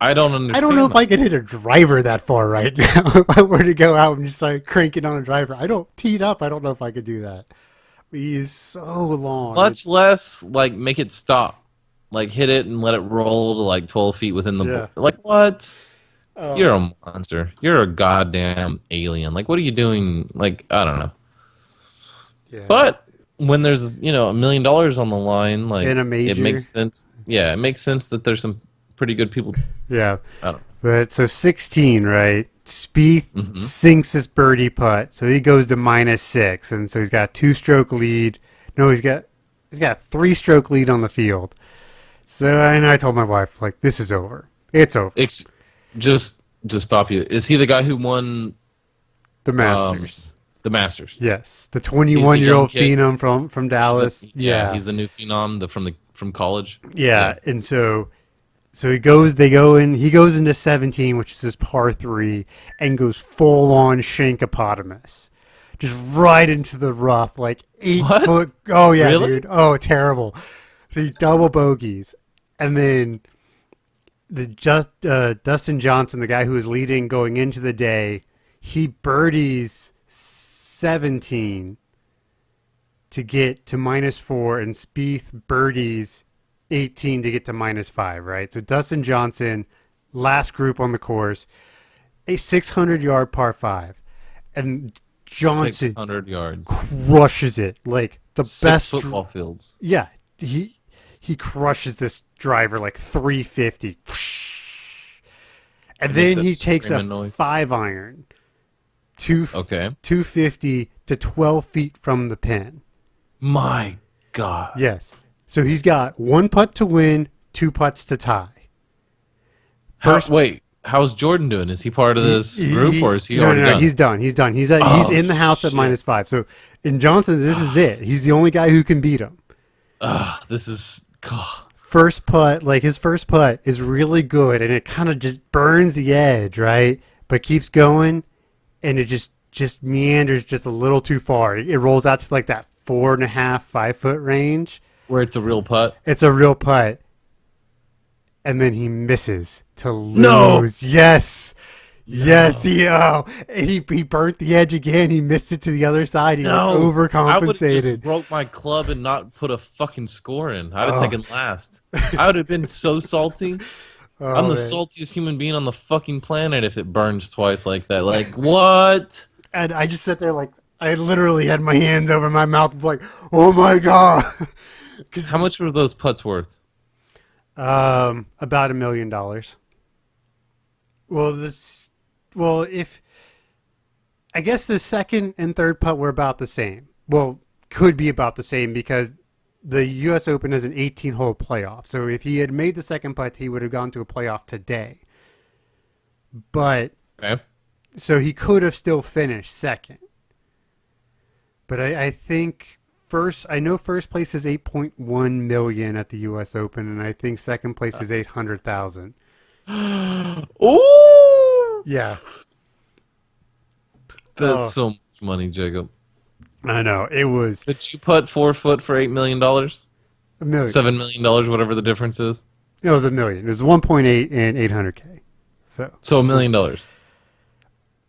I don't understand. I don't know if that. I could hit a driver that far right now. If I were to go out and just start cranking on a driver, I don't teed up. I don't know if I could do that. He is so long. Much less like make it stop, like hit it and let it roll to like 12 feet within the Yeah. like what? Oh. You're a monster. You're a goddamn alien. Like what are you doing? Like I don't know. Yeah. But when there's $1 million on the line, like In a major. it makes sense. Yeah, it makes sense that there's some pretty good people. Yeah. I don't know. But so 16, right? Spieth Mm-hmm. sinks his birdie putt, so he goes to -6, and so he's got a 2-stroke lead. No, he's got a 3-stroke lead on the field. So and I told my wife, like, this is over. It's over. Just to stop you, is he the guy who won The Masters. the Masters? Yes, the 21-year-old kid. phenom from Dallas. Yeah, he's the new phenom from college. Yeah, and so he goes. He goes into 17, which is his par 3, and goes full on shankopotamus, just right into the rough, like 8 What? foot. Oh yeah, Really? dude. Oh, terrible. So he double bogeys, and then Dustin Johnson, the guy who was leading going into the day, he birdies 17 to get to -4, and Spieth birdies 18 to get to -5, right? So Dustin Johnson, last group on the course, a 600-yard par 5, and Johnson 600 yards. crushes it like the 6 best. football fields. Yeah, he crushes this driver like 350, and It then makes he that takes a screaming noise. 5-iron, Okay. 250 to 12 feet from the pin. My God. Yes. So he's got 1 putt to win, 2 putts to tie. Wait, how's Jordan doing? Is he part of this group, or is he already no, done? he's done. He's done. He's in the house at shit. -5. So in Johnson, this is it. He's the only guy who can beat him. This is. God. First putt, like his first putt is really good, and it kind of just burns the edge, right? But keeps going, and it just just meanders just a little too far. It rolls out to like that 4.5, 5 foot range. Where it's a real putt. It's a real putt. And then he misses to lose. No! Yes. Yes, and he burnt the edge again. He missed it to the other side. He overcompensated. I would have just broke my club and not put a fucking score in. I'd have taken last. I would have been so salty. I'm the saltiest human being on the fucking planet if it burns twice like that. Like, what? And I just sat there like, I literally had my hands over my mouth like, oh my God. How much were those putts worth? About $1 million. Well, if I guess the second and third putt were about the same. Well, could be about the same because the U.S. Open is an 18-hole playoff. So if he had made the second putt, he would have gone to a playoff today. But so he could have still finished second. But I think I know first place is 8.1 million at the U.S. Open, and I think second place is 800,000. Ooh! Yeah. That's so much money, Jacob. I know. It was. But you put 4 foot for $8 million? $1 million. $7 million, whatever the difference is? It was $1 million. It was 1.8 and 800K. So $1 million.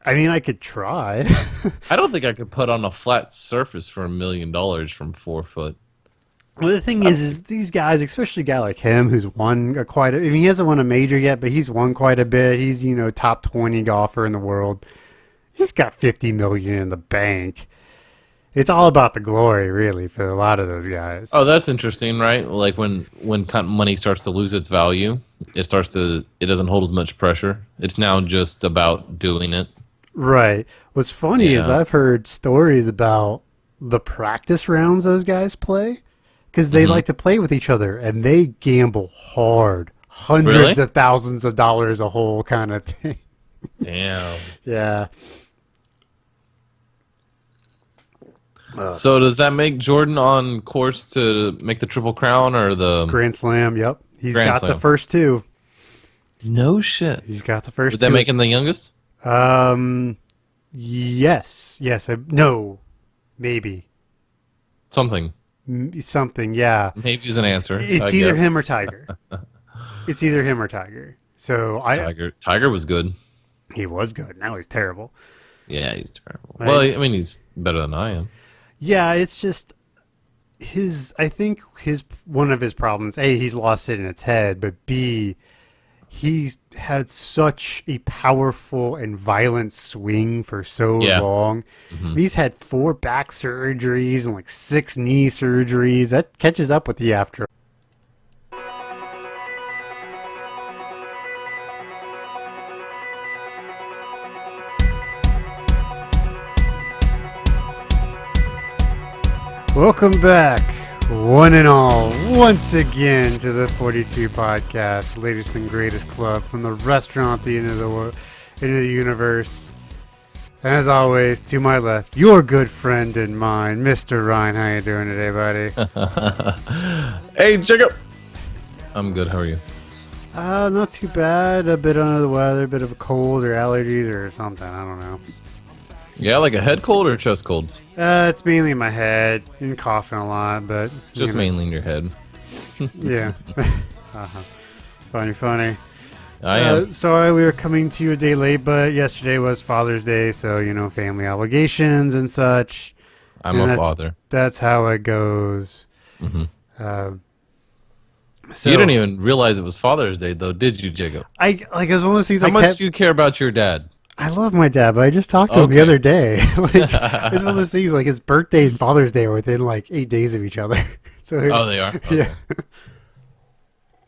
I mean, I could try. I don't think I could put on a flat surface for $1 million from 4 foot. Well, the thing is these guys, especially a guy like him who's won I mean, he hasn't won a major yet, but he's won quite a bit. He's, top 20 golfer in the world. He's got $50 million in the bank. It's all about the glory, really, for a lot of those guys. Oh, that's interesting, right? Like when money starts to lose its value, it doesn't hold as much pressure. It's now just about doing it. Right. What's funny is I've heard stories about the practice rounds those guys play. Because they like to play with each other, and they gamble hard. Hundreds of thousands of dollars a hole kind of thing. Damn. Yeah. So does that make Jordan on course to make the Triple Crown or the... Grand Slam, yep. He's got the first two. No shit. He's got the first two. Would that make him the youngest? Yes. No. Maybe. Something, yeah. Maybe is an answer. It's either him or Tiger. It's either him or Tiger. So Tiger was good. He was good. Now he's terrible. Yeah, he's terrible. Well, I mean, he's better than I am. Yeah, it's just I think one of his problems, A, he's lost it in its head, but B, he's had such a powerful and violent swing for so long. Mm-hmm. He's had 4 back surgeries and like 6 knee surgeries. That catches up with you after. Welcome back, one and all, once again to the 42 Podcast, latest and greatest club from the restaurant at the end of the universe. And as always, to my left, your good friend and mine, Mr. Ryan. How you doing today, buddy? Hey, Jacob. I'm good. How are you? Not too bad. A bit under the weather, a bit of a cold or allergies or something. I don't know. Yeah, like a head cold or a chest cold? It's mainly in my head and coughing a lot, but just mainly in your head. Yeah. Funny. I am. Sorry we were coming to you a day late, but yesterday was Father's Day, so family obligations and such. I'm a father. That's how it goes. Mm-hmm. So you didn't even realize it was Father's Day, though, did you, Jacob? It was one of those things. How much do you care about your dad? I love my dad, but I just talked to him the other day. It's one of those things, like his birthday and Father's Day are within like 8 days of each other. So they are? Okay. Yeah.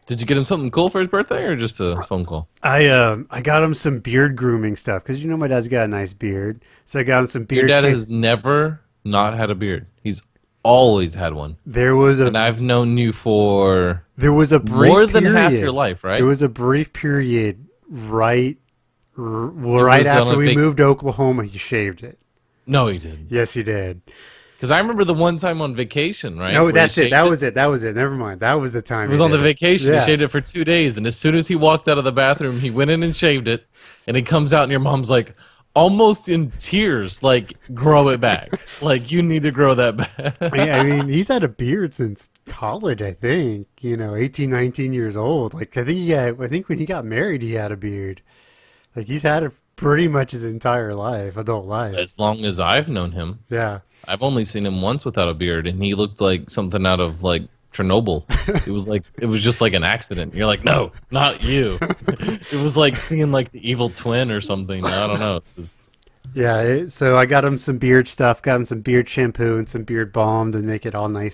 Did you get him something cool for his birthday or just a phone call? I got him some beard grooming stuff because my dad's got a nice beard. So I got him some beard. Your dad has never not had a beard. He's always had one. And I've known you for more than half your life, right? There was a brief period right after we moved to Oklahoma, he shaved it. No, he didn't. Yes, he did. Because I remember the one time on vacation, right? No, that's it. That was it. Never mind. That was the time. It was on the vacation. He shaved it for 2 days, and as soon as he walked out of the bathroom, he went in and shaved it, and he comes out, and your mom's like, almost in tears, like, grow it back. Like, you need to grow that back. I mean, he's had a beard since college, I think. 18, 19 years old. Like, I think when he got married, he had a beard. Like, he's had it pretty much his entire life, adult life. As long as I've known him. Yeah. I've only seen him once without a beard, and he looked like something out of, like, Chernobyl. It was just like an accident. You're like, no, not you. It was like seeing like the evil twin or something. I don't know. Yeah, so I got him some beard stuff, got him some beard shampoo and some beard balm to make it all nice